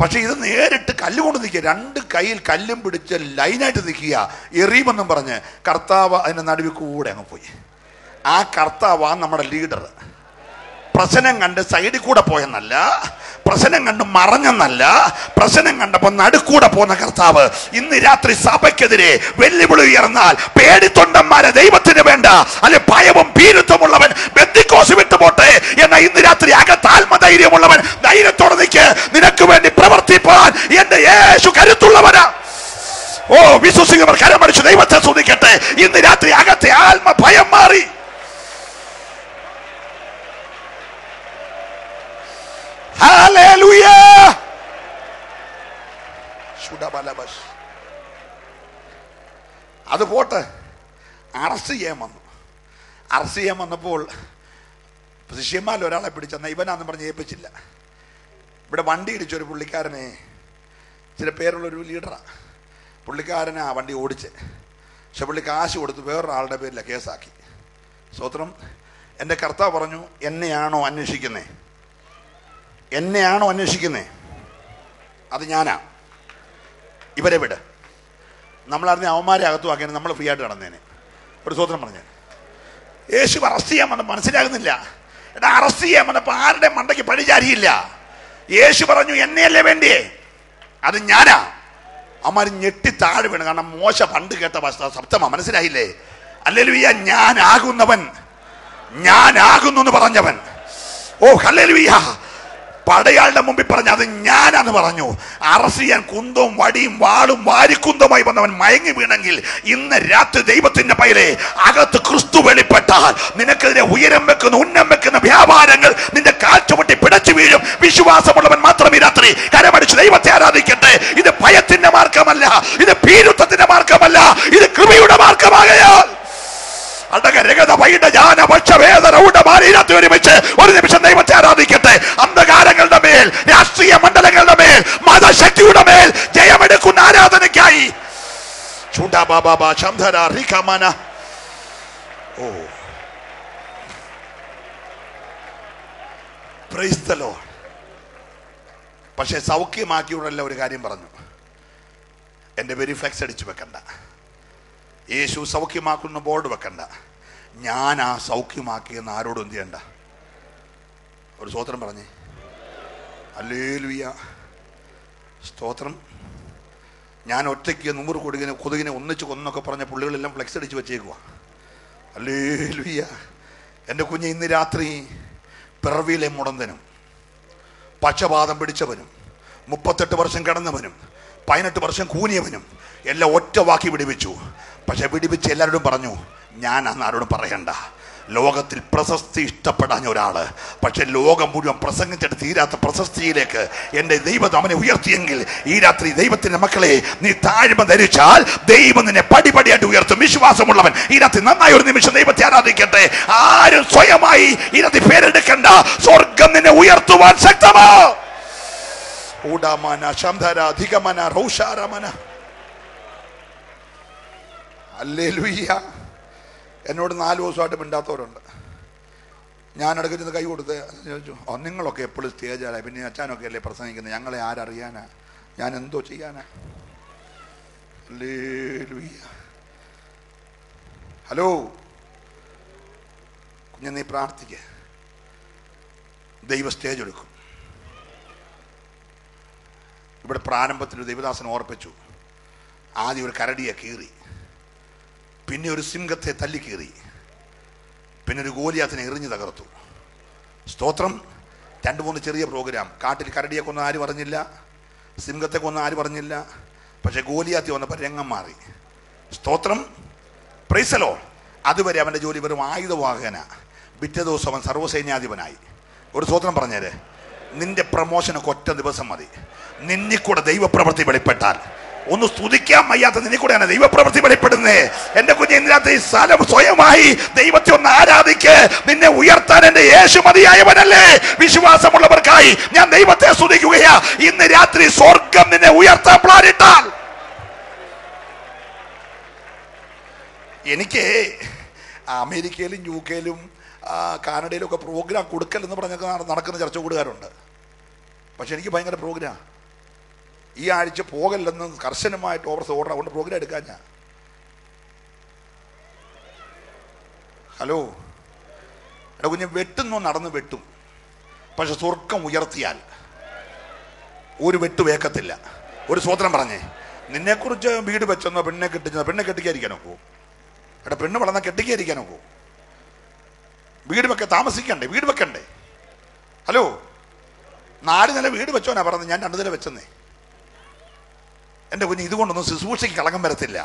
S1: പക്ഷെ ഇത് നേരിട്ട് കല്ലുകൊണ്ട് നിൽക്കുക, 2 കയ്യിൽ കല്ലും പിടിച്ച് ലൈനായിട്ട് നിൽക്കുക. എറിയുമെന്നും പറഞ്ഞ് കർത്താവ് അതിൻ്റെ നടുവിൽ കൂടെ അങ്ങ് പോയി. ആ കർത്താവാണ് നമ്മുടെ ലീഡർ. പ്രശ്നം കണ്ട് സൈഡിൽ കൂടെ പോയെന്നല്ല, പ്രശ്നം കണ്ട് മറഞ്ഞെന്നല്ല, പ്രശ്നം കണ്ടപ്പോ നടുക്കൂടെ പോന്ന കർത്താവ് ഇന്ന് രാത്രി സഭയ്ക്കെതിരെ വെല്ലുവിളി ഉയർന്നാൽ പേടിത്തൊണ്ടന്മാരെ ദൈവത്തിന് വേണ്ട, അല്ലെ ഭയവും ഭീരുത്വമുള്ളവൻ ബെന്തിക്കോസ് വിട്ടുപോട്ടെ എന്നാൽ ഇന്ന് രാത്രി അകത്ത് ആത്മധൈര്യമുള്ളവൻ ധൈര്യത്തോടെ നിൽക്ക്. നിനക്ക് വേണ്ടി പ്രവർത്തിപ്പാൻ എന്റെ യേശു കരുത്തുള്ളവനാ. ഓ, വിശ്വസിക്കുന്നവർ കരമടിച്ച് ദൈവത്തെ സ്തുതിക്കട്ടെ. ഇന്ന് രാത്രി അകത്തെ ആത്മ ഭയം മാറി. ഹല്ലേലൂയ. അത് പോട്ടെ, അറസ്റ്റ് ചെയ്യാൻ വന്നു. അറസ്റ്റ് ചെയ്യാൻ വന്നപ്പോൾ ശിഷ്യന്മാരിൽ ഒരാളെ പിടിച്ചെന്ന ഇവനാന്ന് പറഞ്ഞ് ഏൽപ്പിച്ചില്ല. ഇവിടെ വണ്ടി ഇടിച്ചൊരു പുള്ളിക്കാരനെ, ചില പേരുള്ളൊരു ലീഡറാണ്, പുള്ളിക്കാരനെ ആ വണ്ടി ഓടിച്ച്. പക്ഷെ പുള്ളി കാശ് കൊടുത്ത് വേറൊരാളുടെ പേരില കേസാക്കി. സ്തോത്രം. എൻ്റെ കർത്താവ് പറഞ്ഞു, എന്നെയാണോ അന്വേഷിക്കുന്നേ? എന്നെയാണോ അന്വേഷിക്കുന്നേ? അത് ഞാനാ. ഇവരെ വിട്. നമ്മളറിഞ്ഞ അവന്മാരെ അകത്തു ആക്കിയാണ് നമ്മൾ ഫ്രീ ആയിട്ട് നടന്നേനെ. ഒരു സ്തോത്രം പറഞ്ഞു. യേശു അറസ്റ്റ് ചെയ്യാൻ വന്നപ്പോൾ മനസ്സിലാകുന്നില്ല. എടാ, അറസ്റ്റ് ചെയ്യാൻ വന്നപ്പോൾ ആരുടെ മണ്ടയ്ക്ക് പഴിചാരിയില്ല. യേശു പറഞ്ഞു, എന്നെയല്ലേ വേണ്ടിയേ? അത് ഞാനാ. അവന്മാർ ഞെട്ടി താഴെ വീണ്. കാരണം മോശ പണ്ട് കേട്ട ശബ്ദമാ, മനസ്സിലായില്ലേ? ഹല്ലേലൂയ. ഞാനാകുന്നവൻ, ഞാനാകുന്നു എന്ന് പറഞ്ഞവൻ. ഓ ഹല്ലേലൂയ. പടയാളുടെ മുമ്പിൽ പറഞ്ഞു അത് ഞാനാന്ന് പറഞ്ഞു. അറസ്റ്റ് ചെയ്യാൻ കുന്തവും വടിയും വാളും വാരിക്കുന്തമായി വന്നവൻ മയങ്ങി വീണെങ്കിൽ ഇന്ന് രാത്രി ദൈവത്തിന്റെ പൈലെ അകത്ത് ക്രിസ്തു വെളിപ്പെട്ടാൽ നിനക്കെതിരെ ഉയരം വെക്കുന്ന ഉന്നം വെക്കുന്ന വ്യാപാരങ്ങൾ നിന്റെ കാൽച്ചുവട്ടി പിടച്ചു വീഴും. വിശ്വാസമുള്ളവൻ മാത്രം ഈ രാത്രി കരമടിച്ച് ദൈവത്തെ ആരാധിക്കട്ടെ. ഇത് ഭയത്തിന്റെ മാർഗമല്ല, ഇത് ഭീരുത്വത്തിന്റെ മാർഗമല്ല, ഇത് കൃപയുടെ മാർഗമാകയാൽ ഒരുമിച്ച് ഒരു നിമിഷം ദൈവത്തെ ആരാധിക്കട്ടെ. അന്ധകാരങ്ങളുടെ മേൽ, രാഷ്ട്രീയ മണ്ഡലങ്ങളുടെ മേൽ, മതശക്തിയുടെ മേൽ ജയമെടുക്കുന്ന ആരാധനയ്ക്കായി. ഓ, പ്രൈസ് ദി ലോർഡ്. പക്ഷെ സൗഖ്യമാക്കിയുള്ള ഒരു കാര്യം പറഞ്ഞു, എൻ്റെ പേര് ഫ്ലെക്സ് അടിച്ചു വെക്കണ്ട, യേശു സൗഖ്യമാക്കുന്ന ബോർഡ് വെക്കണ്ട, ഞാൻ ആ സൗഖ്യമാക്കിയെന്ന് ആരോടും എന്ത് ചെയ്യണ്ട. ഒരു സ്തോത്രം പറഞ്ഞേ. ഹല്ലേലൂയ. സ്തോത്രം. ഞാൻ ഒറ്റയ്ക്ക് 100 കൊതുകിനെ ഒന്നിച്ച് കൊന്നൊക്കെ പറഞ്ഞ പുള്ളികളെല്ലാം ഫ്ലെക്സ് അടിച്ച് വെച്ചേക്കുക. ഹല്ലേലൂയ. എൻ്റെ കുഞ്ഞ്, ഇന്ന് രാത്രി പിറവിയിലെ മുടന്തനും പക്ഷപാതം പിടിച്ചവനും 38 വർഷം കിടന്നവനും 18 വർഷം കൂനിയവനും എല്ലാം ഒറ്റ വാക്കി വിടിവിച്ചു. പക്ഷെ വിടിവിച്ച് എല്ലാവരോടും പറഞ്ഞു, ഞാൻ അന്ന് ആരോടും പറയണ്ട. ലോകത്തിൽ പ്രശസ്തി ഇഷ്ടപ്പെടാൻ ഒരാള്, പക്ഷെ ലോകം മുഴുവൻ പ്രസംഗിച്ചിട്ട് തീരാത്ത പ്രശസ്തിയിലേക്ക് എൻ്റെ ദൈവം അവനെ ഉയർത്തിയെങ്കിൽ ഈ രാത്രി ദൈവത്തിന്റെ മക്കളെ, നീ താഴ്മ ധരിച്ചാൽ ദൈവം നിന്നെ പടിപടിയായിട്ട് ഉയർത്തും. വിശ്വാസമുള്ളവൻ ഈ രാത്രി നന്നായി ഒരു നിമിഷം ദൈവത്തെ ആരാധിക്കട്ടെ. ആരും സ്വയമായി ഈ രാത്രി പേരെടുക്കണ്ട. സ്വർഗം നിന്നെ ഉയർത്തുവാൻ ശക്തമാ. ഹല്ലേലൂയ. എന്നോട് 4 ദിവസമായിട്ട് മിണ്ടാത്തവരുണ്ട്. ഞാൻ ഇടയ്ക്ക് ചെന്ന് കൈ കൊടുത്ത് ചോദിച്ചു, നിങ്ങളൊക്കെ എപ്പോഴും സ്റ്റേജാണ്, പിന്നെ അച്ഛനൊക്കെ അല്ലേ പ്രസംഗിക്കുന്നത്, ഞങ്ങളെ ആരറിയാനാ, ഞാൻ എന്തോ ചെയ്യാനാ. ഹല്ലേലൂയ. ഹലോ കുഞ്ഞ്, നീ പ്രാർത്ഥിക്ക, ദൈവ സ്റ്റേജ് എടുക്കും. ഇവിടെ പ്രാരംഭത്തിൽ ഒരു ദൈവദാസൻ ഓർപ്പിച്ചു, ആദ്യം ഒരു കരടിയെ കീറി, പിന്നെ ഒരു സിംഹത്തെ തല്ലിക്കീറി, പിന്നെ ഒരു ഗോലിയാത്തിനെ എറിഞ്ഞു തകർത്തു. സ്തോത്രം. 2-3 ചെറിയ പ്രോഗ്രാം. കാട്ടിൽ കരടിയെ കൊന്ന ആരും അറിഞ്ഞില്ല, സിംഹത്തെ കൊന്ന ആരും അറിഞ്ഞില്ല. പക്ഷെ ഗോലിയാത്തി വന്നപ്പോൾ രംഗം മാറി. സ്തോത്രം. Price the Lord. അതുവരെ അവൻ്റെ ജോലി വെറും ആയുധവാഹകന. പിറ്റേ ദിവസം അവൻ സർവ്വസൈന്യാധിപനായി. ഒരു സ്തോത്രം പറഞ്ഞേര്. നിന്റെ പ്രമോഷനൊക്കെ ഒറ്റ ദിവസം മതി. നിന്നിക്കൂടെ ദൈവപ്രവൃത്തി വെളിപ്പെട്ടാൽ, ഒന്ന് സ്തുതിക്കാൻ വയ്യാത്ത നിനക്കൂടെയാണ് ദൈവപ്രവൃത്തി വെളിപ്പെടുന്നേ. എന്റെ കുഞ്ഞ്, ഇതിനകത്ത് ഈ സ്ഥലം സ്വയമായി ദൈവത്തെ ഒന്ന് ആരാധിക്ക്. നിന്നെ ഉയർത്താൻ എന്റെ യേശു മതിയായവനല്ലേ. വിശ്വാസമുള്ളവർക്കായി ഞാൻ ദൈവത്തെ സ്തുതിക്കുകയാ. ഇന്ന് രാത്രി സ്വർഗം നിന്നെ ഉയർത്താൻ പ്ലാനിട്ടാൽ, എനിക്ക് അമേരിക്കയിലും UK-ലും കാനഡയിലും ഒക്കെ പ്രോഗ്രാം കൊടുക്കലെന്ന് പറഞ്ഞൊക്കെ നടക്കുന്ന ചർച്ച കൂടുകാരുണ്ട്. പക്ഷെ എനിക്ക് ഭയങ്കര പ്രോഗ്രാം. ഈ ആഴ്ച പോകല്ലെന്ന് കർശനമായിട്ട് ഓർഡർ കൊണ്ട് പ്രോഗ്രാം എടുക്കാൻ ഞാൻ. ഹലോ എടാ കുഞ്ഞ്, വെട്ടുന്നു നടന്ന് വെട്ടും. പക്ഷെ സ്വർഗം ഉയർത്തിയാൽ ഒരു വെട്ടുവേക്കത്തില്ല. ഒരു സ്വോത്രം പറഞ്ഞേ. നിന്നെക്കുറിച്ച് വീട് വെച്ചെന്നോ പെണ്ണെ കെട്ടിച്ചെന്നോ, പെണ്ണെ കെട്ടിക്കാതിരിക്കാൻ നോക്കൂ. എടാ, പെണ്ണ് വളർന്നാൽ കെട്ടിക്കാതിരിക്കാൻ നോക്കൂ. വീട് താമസിക്കണ്ടേ? വീട് വെക്കണ്ടേ? ഹലോ, 4 നില വീട് വെച്ചോനാ പറഞ്ഞത്, ഞാൻ 2 നില വെച്ചെന്നേ. എൻ്റെ കുഞ്ഞ്, ഇതുകൊണ്ടൊന്നും ശുശ്രൂഷയ്ക്ക് കളങ്കം വരത്തില്ല.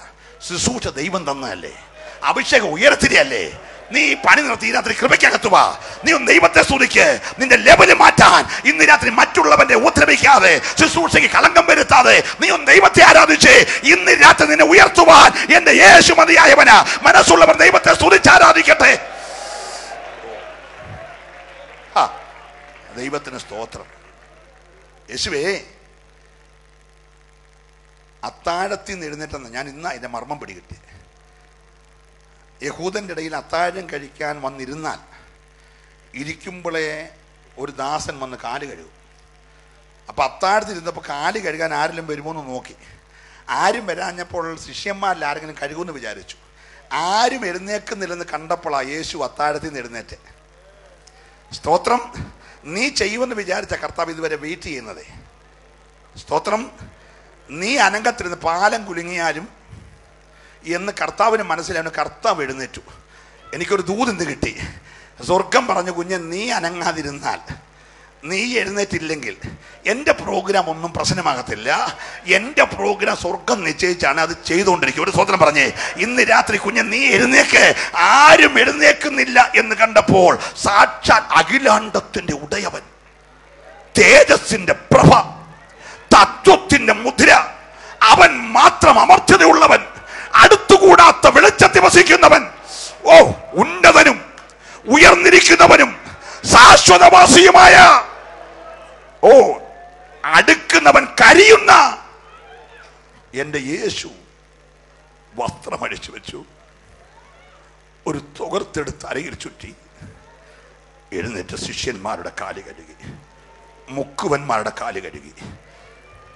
S1: ശുശ്രൂഷ ദൈവം തന്നതല്ലേ, അഭിഷേകം ഉയരത്തിലല്ലേ. നീ പണി നിർത്തി ഈ രാത്രി കൃപയ്ക്കകത്തുവാ. നീ ഒന്ന് ദൈവത്തെ സ്തുതിക്ക്. നിന്റെ ലെവല് മാറ്റാൻ ഇന്ന് രാത്രി മറ്റുള്ളവന്റെ ഉപദ്രവിക്കാതെ, ശുശ്രൂഷയ്ക്ക് കളങ്കം വരുത്താതെ നീ ഒന്ന് ദൈവത്തെ ആരാധിച്ച് ഇന്ന് രാത്രി നിന്നെ ഉയർത്തുവാൻ എന്റെ യേശു മതിയായവനാ. മനസ്സുള്ളവർ ദൈവത്തെ സ്തുതിച്ച് ആരാധിക്കട്ടെ. ദൈവത്തിന് സ്തോത്രം. യേശുവേ, അത്താഴത്തിൽ നിന്ന് എഴുന്നേറ്റെന്ന് ഞാൻ ഇന്ന് അതിന്റെ മർമ്മം പിടികിട്ടി. യഹൂദന്റെ ഇടയിൽ അത്താഴം കഴിക്കാൻ വന്നിരുന്നാൽ ഇരിക്കുമ്പോഴേ ഒരു ദാസൻ വന്ന് കാല് കഴുകും. അപ്പം അത്താഴത്തിൽ ഇരുന്നപ്പോൾ കാല് കഴുകാൻ ആരെങ്കിലും വരുമോ എന്ന് നോക്കി. ആരും വരാഞ്ഞപ്പോൾ ശിഷ്യന്മാരിൽ ആരെങ്കിലും കഴുകുമെന്ന് വിചാരിച്ചു. ആരും എഴുന്നേക്കുന്നില്ലെന്ന് കണ്ടപ്പോഴാണ് യേശു അത്താഴത്തിൽ നിന്ന് എഴുന്നേറ്റ്. സ്തോത്രം. നീ ചെയ്യുമെന്ന് വിചാരിച്ച കർത്താവ് ഇതുവരെ വെയിറ്റ് ചെയ്യുന്നതേ. സ്തോത്രം. നീ അനങ്കത്തിരുന്ന് പാലം കുലുങ്ങിയാലും എന്ന് കർത്താവിന് മനസ്സിലാണ്. കർത്താവ് എഴുന്നേറ്റു. എനിക്കൊരു ദൂതിന്ന് കിട്ടി. സ്വർഗം പറഞ്ഞു, കുഞ്ഞ്, നീ അനങ്ങാതിരുന്നാൽ, നീ എഴുന്നേറ്റില്ലെങ്കിൽ എൻ്റെ പ്രോഗ്രാം ഒന്നും പ്രശ്നമാകത്തില്ല. എൻ്റെ പ്രോഗ്രാം സ്വർഗം നിശ്ചയിച്ചാണ് അത് ചെയ്തുകൊണ്ടിരിക്കും. ഒരു സ്വതന്ത്രം പറഞ്ഞേ, ഇന്ന് രാത്രി കുഞ്ഞ് നീ എഴുന്നേക്ക്. ആരും എഴുന്നേക്കുന്നില്ല എന്ന് കണ്ടപ്പോൾ സാക്ഷാൽ അഖിലാണ്ടത്തിന്റെ ഉടയവൻ, തേജസ്സിന്റെ പ്രഭ, തത്വത്തിന്റെ മുദ്ര, അവൻ മാത്രം അമർത്യതയുള്ളവൻ, അടുത്തുകൂടാത്ത വെളിച്ചത്തിൽ വസിക്കുന്നവൻ, ഓ ഉന്നതനും ഉയർന്നിരിക്കുന്നവനും ശാശ്വതവാസിയുമായ, ഓ അടുക്കുന്നവൻ കരിയുന്ന എന്റെ യേശു വസ്ത്രമഴിച്ചു വെച്ചു. ഒരു തുകർത്തെടുത്ത് അരയിൽ ചുറ്റി എഴുന്നേറ്റ് ശിഷ്യന്മാരുടെ കാല് കഴുകി, മുക്കുവന്മാരുടെ കാല് കഴുകി.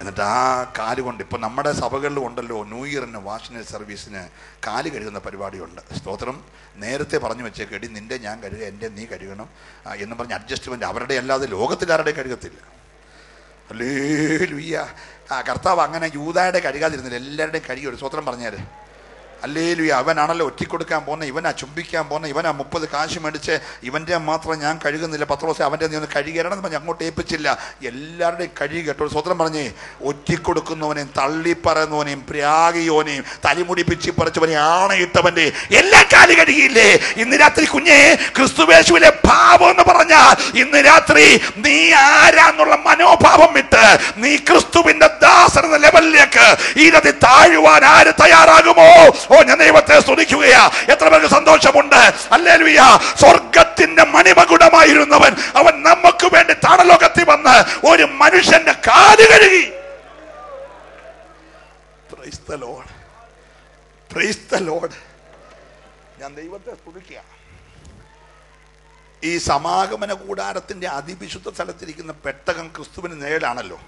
S1: എന്നിട്ട് ആ കാല് കൊണ്ട്, ഇപ്പം നമ്മുടെ സഭകളിലും ഉണ്ടല്ലോ, ന്യൂ ഇയറിന് വാഷിംഗ് സർവീസിന് കാല് കഴുകുന്ന പരിപാടിയുണ്ട്. സ്തോത്രം. നേരത്തെ പറഞ്ഞു വെച്ചേക്കടി, നിന്റെ ഞാൻ കഴുകുക, എൻ്റെ നീ കഴുകണം എന്ന് പറഞ്ഞ് അഡ്ജസ്റ്റ്മെൻറ്റ്. അവരുടെ അല്ലാതെ ലോകത്തിലാരുടെ കഴുകത്തില്ല. ഹല്ലേലൂയ. കർത്താവ് അങ്ങനെ യൂദായുടെ കഴുകാതിരുന്നില്ല, എല്ലാവരുടെയും കഴുകി. ഒരു സ്തോത്രം പറഞ്ഞാൽ ഹല്ലേലൂയ. അവനാണല്ലോ ഒറ്റിക്കൊടുക്കാൻ പോകുന്ന, ഇവനാ ചുംബിക്കാൻ പോകുന്ന, ഇവനാ 30 കാശ് മേടിച്ച് ഇവൻ്റെ മാത്രം ഞാൻ കഴുകുന്നില്ല, പത്രോസേ അവൻ്റെ നീ ഒന്ന് കഴുകണം പറഞ്ഞ് അങ്ങോട്ട് ഏൽപ്പിച്ചില്ല. എല്ലാവരുടെയും കഴുകി കേട്ടോ. സ്വതന്ത്രം പറഞ്ഞേ, ഒറ്റിക്കൊടുക്കുന്നവനെയും തള്ളിപ്പറയുന്നവനെയും പ്രാഗിയോനെയും തലിമുടി പിച്ചി പറിച്ചവനെ ആണയിട്ടവൻ്റെ എല്ലാ കാല് കഴുകിയില്ലേ? ഇന്ന് രാത്രി കുഞ്ഞെ, ക്രിസ്തുവേശുവിലെ ഭാവം എന്ന് പറഞ്ഞാൽ ഇന്ന് രാത്രി നീ ആരാന്നുള്ള മനോഭാവം വിട്ട് നീ ക്രിസ്തുവിന്റെ ദാസൻ എന്ന ലെവലിലേക്ക് ഈ രാത്രി താഴുവാൻ ആര് തയ്യാറാകുമോ? ഓ, ഞാൻ ദൈവത്തെ സ്തുതിക്കുകയാ. എത്ര പേർക്ക് സന്തോഷമുണ്ട്? ഹല്ലേലൂയ. സ്വർഗത്തിന്റെ മണിമകുടമായിരുന്നവൻ അവൻ നമുക്ക് വേണ്ടി താണലോകത്തിൽ വന്ന് ഒരു മനുഷ്യന്റെ കാല് കഴുകി. Price the lord, praise the lord. ഞാൻ ദൈവത്തെ സ്തുതിക്കുക. ഈ സമാഗമന കൂടാരത്തിന്റെ അതിവിശുദ്ധ സ്ഥലത്തിരിക്കുന്ന പെട്ടകം ക്രിസ്തുവിന് നേടാണല്ലോ.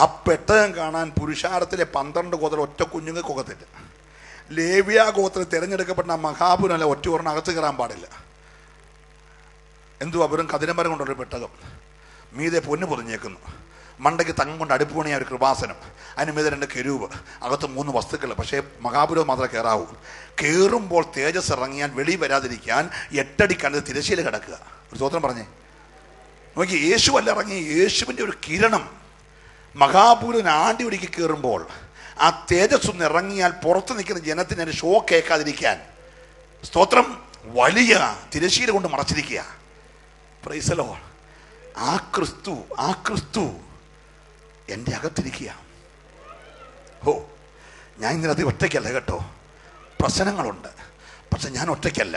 S1: ആ പെട്ടകം കാണാൻ പുരുഷാരത്തിലെ 12 ഗോത്രം ഒറ്റ കുഞ്ഞുങ്ങൾക്ക് ഒക്കത്തില്ല. ലേവ്യ ഗോത്രം തിരഞ്ഞെടുക്കപ്പെട്ട മഹാപുരല്ല ഒറ്റ ഒരെണ്ണം അകത്ത് കയറാൻ പാടില്ല. എന്തുവാ? വെറും കതിരമരം കൊണ്ടൊരു പെട്ടകം, മീതെ പൊന്ന് പൊതിഞ്ഞേക്കുന്നു, മണ്ടയ്ക്ക് തങ്കം കൊണ്ട് അടുപ്പ് പണിയ ഒരു കൃപാസനം, അതിന് മീതെ 2 കെരൂബ്, അകത്ത് 3 വസ്തുക്കൾ. പക്ഷേ മഹാപുരം മാത്രമേ കയറാവൂ. കയറുമ്പോൾ തേജസ് ഇറങ്ങിയാൽ വെളി വരാതിരിക്കാൻ 8 അടി കണ്ടത് തിരശ്ശീല കിടക്കുക. ഒരു സ്തോത്രം പറഞ്ഞേ. നോക്കി, യേശു അല്ല ഇറങ്ങി, യേശുവിൻ്റെ ഒരു കിരണം മഹാപുരന് ആണ്ടി ഒടുക്കി കയറുമ്പോൾ ആ തേജസ് ഒന്ന് ഇറങ്ങിയാൽ പുറത്ത് നിൽക്കുന്ന ജനത്തിന് ഒരു ഷോ കേൾക്കാതിരിക്കാൻ, സ്തോത്രം, വലിയ തിരശ്ശീല കൊണ്ട് മറച്ചിരിക്കുക. Price the Lord. ആ ക്രിസ്തു എൻ്റെ അകത്തിരിക്കുക. ഓ, ഞാൻ ഇന്നലെ ഒറ്റയ്ക്കല്ല കേട്ടോ. പ്രശ്നങ്ങളുണ്ട്, പക്ഷെ ഞാൻ ഒറ്റയ്ക്കല്ല.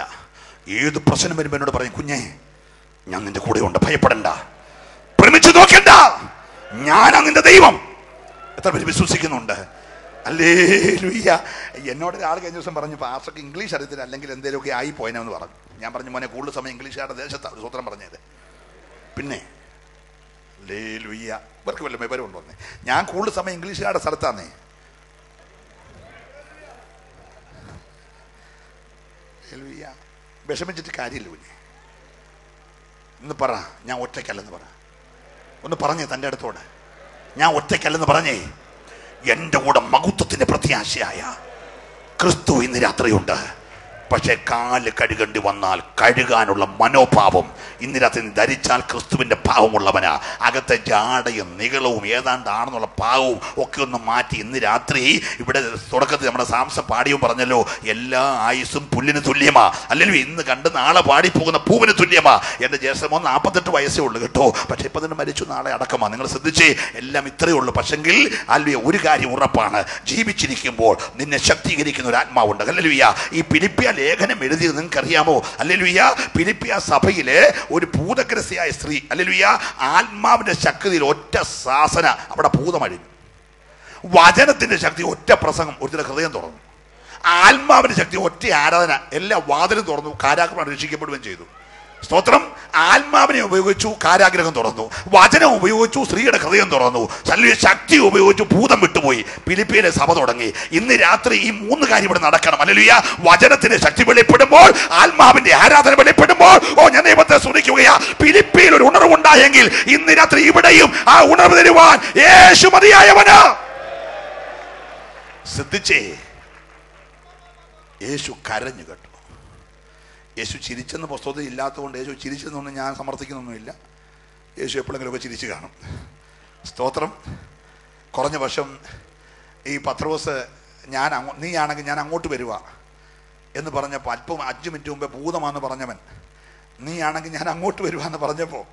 S1: ഏത് പ്രശ്നം വരുമ്പോൾ എന്നോട് പറയും, കുഞ്ഞേ ഞാൻ നിന്റെ കൂടെ ഉണ്ട്, ഭയപ്പെടണ്ട, പ്രമിച്ചു നോക്കണ്ട, ഞാനാ നിന്റെ ദൈവം. എത്ര പേര് വിശ്വസിക്കുന്നുണ്ട്? ഹല്ലേലൂയ. എന്നോട് ഒരാൾ കഴിഞ്ഞ ദിവസം പറഞ്ഞു, പാസ്റ്റർക്ക് ഇംഗ്ലീഷ് അറിയത്തില്ല, അല്ലെങ്കിൽ എന്തെങ്കിലുമൊക്കെ ആയി പോയെന്ന് പറഞ്ഞു. ഞാൻ പറഞ്ഞു, മോനെ കൂടുതൽ സമയം ഇംഗ്ലീഷുകാരുടെ ദേശത്താണ് സൂത്രം പറഞ്ഞത്. പിന്നെ ഹല്ലേലൂയ, ഇവർക്ക് വല്ല വിവരം ഉണ്ടോന്നേ? ഞാൻ കൂടുതൽ സമയം ഇംഗ്ലീഷുകാരുടെ സ്ഥലത്താന്നേ. ഹല്ലേലൂയ. വിഷമിച്ചിട്ട് കാര്യമില്ല കുഞ്ഞെ, ഇന്ന് പറ, ഞാൻ ഒറ്റയ്ക്കല്ലെന്ന് പറ. ഒന്ന് പറഞ്ഞേ തൻ്റെ അടുത്തോട്, ഞാൻ ഒറ്റയ്ക്കല്ലെന്ന് പറഞ്ഞേ. എൻ്റെ കൂടെ മഹത്വത്തിൻ്റെ പ്രത്യാശയായ ക്രിസ്തു ഇന്ന് രാത്രിയുണ്ട്. പക്ഷെ കാല് കഴുകേണ്ടി വന്നാൽ കഴുകാനുള്ള മനോഭാവം ഇന്ന് രാത്രി ധരിച്ചാൽ ക്രിസ്തുവിൻ്റെ ഭാവമുള്ളവനാ. അകത്തെ ജാടയും നികളവും ഏതാണ്ടാണെന്നുള്ള ഭാവവും ഒക്കെ ഒന്ന് മാറ്റി ഇന്ന് രാത്രി ഇവിടെ തുടക്കത്തിൽ നമ്മുടെ സാംസം പാടിയും പറഞ്ഞല്ലോ, എല്ലാ ആയുസ്സും പുല്ലിന് തുല്യമാ. അല്ലെങ്കിൽ ഇന്ന് കണ്ട് നാളെ പാടിപ്പോകുന്ന പൂവിന് തുല്യമാ. എൻ്റെ ജ്യേഷ്ഠമോൻ 48 വയസ്സേ ഉള്ളൂ കേട്ടോ, പക്ഷെ ഇപ്പം തന്നെ മരിച്ചു, നാളെ അടക്കമാ. നിങ്ങൾ ശ്രദ്ധിച്ചേ, എല്ലാം ഇത്രയേ ഉള്ളൂ. പക്ഷെങ്കിൽ അല്ലെ ഒരു കാര്യം ഉറപ്പാണ്, ജീവിച്ചിരിക്കുമ്പോൾ നിന്നെ ശക്തീകരിക്കുന്ന ഒരു ആത്മാവുണ്ട്. ഹല്ലേലൂയ. ഈ ഫിലിപ്പിയ ലേഖനം എഴുതിയത് നിങ്ങൾക്കറിയാമോ? ഹല്ലേലൂയ. ഫിലിപ്പിയ സഭയിലെ ഒരു ഭൂതഗ്രസ്തയായ സ്ത്രീ, ഹല്ലേലൂയ, ആത്മാവിന്റെ ശക്തിയിൽ ഒറ്റ ശാസന അവിടെ ഭൂതമഴിഞ്ഞു. വചനത്തിന്റെ ശക്തി ഒറ്റ പ്രസംഗം ഒരുത്തരുടെ ഹൃദയം തുറന്നു. ആത്മാവിന്റെ ശക്തി ഒറ്റ ആരാധന എല്ലാ വാതിലും തുറന്നു. കാരാഗ്രഹം രക്ഷിക്കപ്പെടുകയും ചെയ്തു. സ്തോത്രം. ആത്മാവിനെ ഉപയോഗിച്ചു, കാരാഗ്രഹം തുറന്നു. വചനം ഉപയോഗിച്ചു, സ്ത്രീയുടെ ഹൃദയം തുറന്നു. ശക്തി ഉപയോഗിച്ചു, ഭൂതം വിട്ടുപോയി. ഫിലിപ്പിയിലെ സഭ തുടങ്ങി. ഇന്ന് രാത്രി ഈ 3 കാര്യം ഇവിടെ നടക്കണം. ഹല്ലേലൂയ. വചനത്തിന്റെ ശക്തി വെളിപ്പെടുമ്പോൾ, ആത്മാവിന്റെ ആരാധന വെളിപ്പെടുമ്പോൾ, ഞാൻ ദൈവത്തെ സ്തുതിക്കുകയാ. ഫിലിപ്പിയിൽ ഒരു ഉണർവുണ്ടായെങ്കിൽ ഇന്ന് രാത്രി ഇവിടെയും ആ ഉണർവ് തരുവാൻ യേശു മതിയായവനാ. ശ്രദ്ധിച്ചേ, യേശു കരഞ്ഞു കേട്ടോ. യേശു ചിരിച്ചെന്ന് പുസ്തകത്തിൽ ഇല്ലാത്തതുകൊണ്ട് യേശു ചിരിച്ചെന്നൊന്നും ഞാൻ സമർത്ഥിക്കുന്നൊന്നുമില്ല. യേശു എപ്പോഴെങ്കിലുമൊക്കെ ചിരിച്ചു കാണും. സ്തോത്രം. കുറഞ്ഞ വർഷം ഈ പത്രോസ് നീ ആണെങ്കിൽ ഞാൻ അങ്ങോട്ട് വരുക എന്ന് പറഞ്ഞപ്പോൾ, അല്പം 5 മിനിറ്റ് മുമ്പേ ഭൂതമാണെന്ന് പറഞ്ഞവൻ നീ ആണെങ്കിൽ ഞാൻ അങ്ങോട്ട് വരുക എന്ന് പറഞ്ഞപ്പോൾ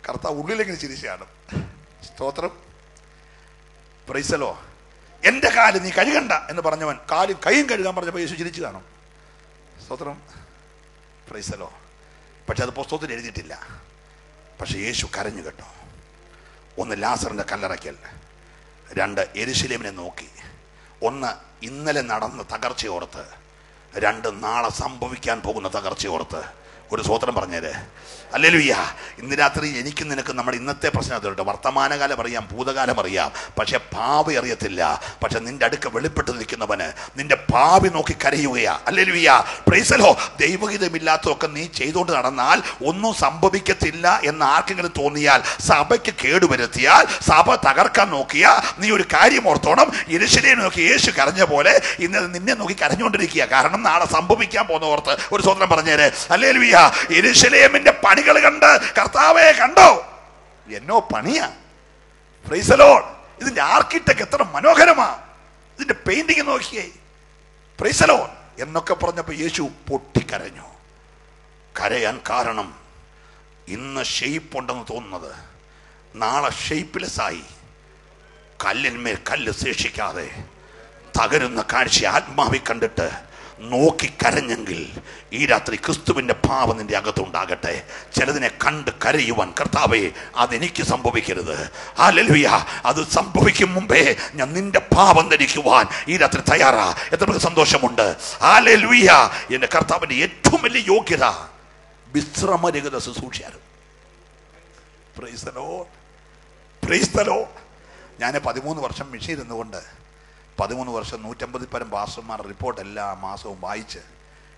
S1: കർത്താവ് ഉള്ളിലെങ്കിലും ചിരിച്ചു കാണും. സ്തോത്രം. പ്രൈസലോ. എൻ്റെ കാല് നീ കഴുകണ്ട എന്ന് പറഞ്ഞവൻ കൈയും കഴുകാൻ പറഞ്ഞപ്പോൾ യേശു ചിരിച്ചു കാണും. സ്തോത്രം. പ്രൈസലോ. പക്ഷെ അത് പുസ്തകത്തിൽ എഴുതിയിട്ടില്ല. പക്ഷെ യേശു കരഞ്ഞു കേട്ടോ. 1 ലാസറിന്റെ കല്ലറയ്ക്കൽ, 2 യെരുശലേമിനെ നോക്കി. 1 ഇന്നലെ നടന്ന തകർച്ചയോർത്ത്, 2 നാളെ സംഭവിക്കാൻ പോകുന്ന തകർച്ചയോർത്ത്. ഒരു സ്വോത്രം പറഞ്ഞേര്. ഹല്ലേലൂയ. ഇന്ന് രാത്രി എനിക്കും നിനക്ക് നമ്മുടെ ഇന്നത്തെ പ്രശ്നം അതുണ്ട്. വർത്തമാനകാലം അറിയാം, ഭൂതകാലം അറിയാം, പക്ഷെ ഭാവി അറിയത്തില്ല. പക്ഷെ നിന്റെ അടുക്ക വെളിപ്പെട്ട് നിൽക്കുന്നവന് നിന്റെ ഭാവി നോക്കി കരയുകയാ. ഹല്ലേലൂയ. Praise the lord. ദൈവഹിതമില്ലാത്തതൊക്കെ നീ ചെയ്തുകൊണ്ട് നടന്നാൽ ഒന്നും സംഭവിക്കത്തില്ല എന്ന് ആർക്കെങ്കിലും തോന്നിയാൽ, സഭയ്ക്ക് കേടുവരുത്തിയാൽ, സഭ തകർക്കാൻ നോക്കിയാൽ, നീ ഒരു കാര്യം ഓർത്തോണം. യെരൂശലേമിനെ നോക്കി യേശു കരഞ്ഞ പോലെ ഇന്ന് നിന്നെ നോക്കി കരഞ്ഞുകൊണ്ടിരിക്കുക. കാരണം നാളെ സംഭവിക്കാൻ പോകുന്ന ഓർത്ത്. ഒരു സ്വന്തം പറഞ്ഞേര്. ഹല്ലേലൂയ. യെരൂശലേമിന്റെ പണികൾ കണ്ട് കർത്താവേ കണ്ടോ, എന്നോ പണിയാ. Price the Lord. ഇതിന്റെ ആർക്കിടെക്ട് എത്ര മനോഹരമാ, ഇതിന്റെ പെയിന്റിങ് നോക്കിയേ. പ്രൈസ് ദി ലോർഡ് എന്നൊക്കെ പറഞ്ഞപ്പോൾ യേശു പൊട്ടിക്കരഞ്ഞു. കരയാൻ കാരണം, ഇന്ന് ഷെയ്പ്പ് ഉണ്ടെന്ന് തോന്നുന്നത് നാളെ ഷെയ്പ്പ്ലെസ്സായി, കല്ലിന്മേൽ കല്ല് ശേഷിക്കാതെ തകരുന്ന കാഴ്ച ആത്മാവിൽ കണ്ടിട്ട് നോക്കി കരഞ്ഞെങ്കിൽ ഈ രാത്രി ക്രിസ്തുവിന്റെ ഭാവം നിന്റെ അകത്തുണ്ടാകട്ടെ. ചിലതിനെ കണ്ട് കരയുവാൻ, കർത്താവേ അതെനിക്ക് സംഭവിക്കരുത്. ഹല്ലേലൂയ. അത് സംഭവിക്കും മുമ്പേ ഞാൻ നിന്റെ ഭാവം ധരിക്കുവാൻ ഈ രാത്രി തയ്യാറാ. എത്ര സന്തോഷമുണ്ട്. ഹല്ലേലൂയ. എന്റെ കർത്താവിന്റെ ഏറ്റവും വലിയ യോഗ്യത വിശ്രമരഹിത ശുശ്രൂഷയാണ്. Praise the lord. Praise the lord. ഞാൻ 13 വർഷം മിഷീൻ ഇരുന്നുകൊണ്ട് 13 വർഷം 150 പരം പാസ്റ്റർമാരുടെ റിപ്പോർട്ട് എല്ലാ മാസവും വായിച്ച്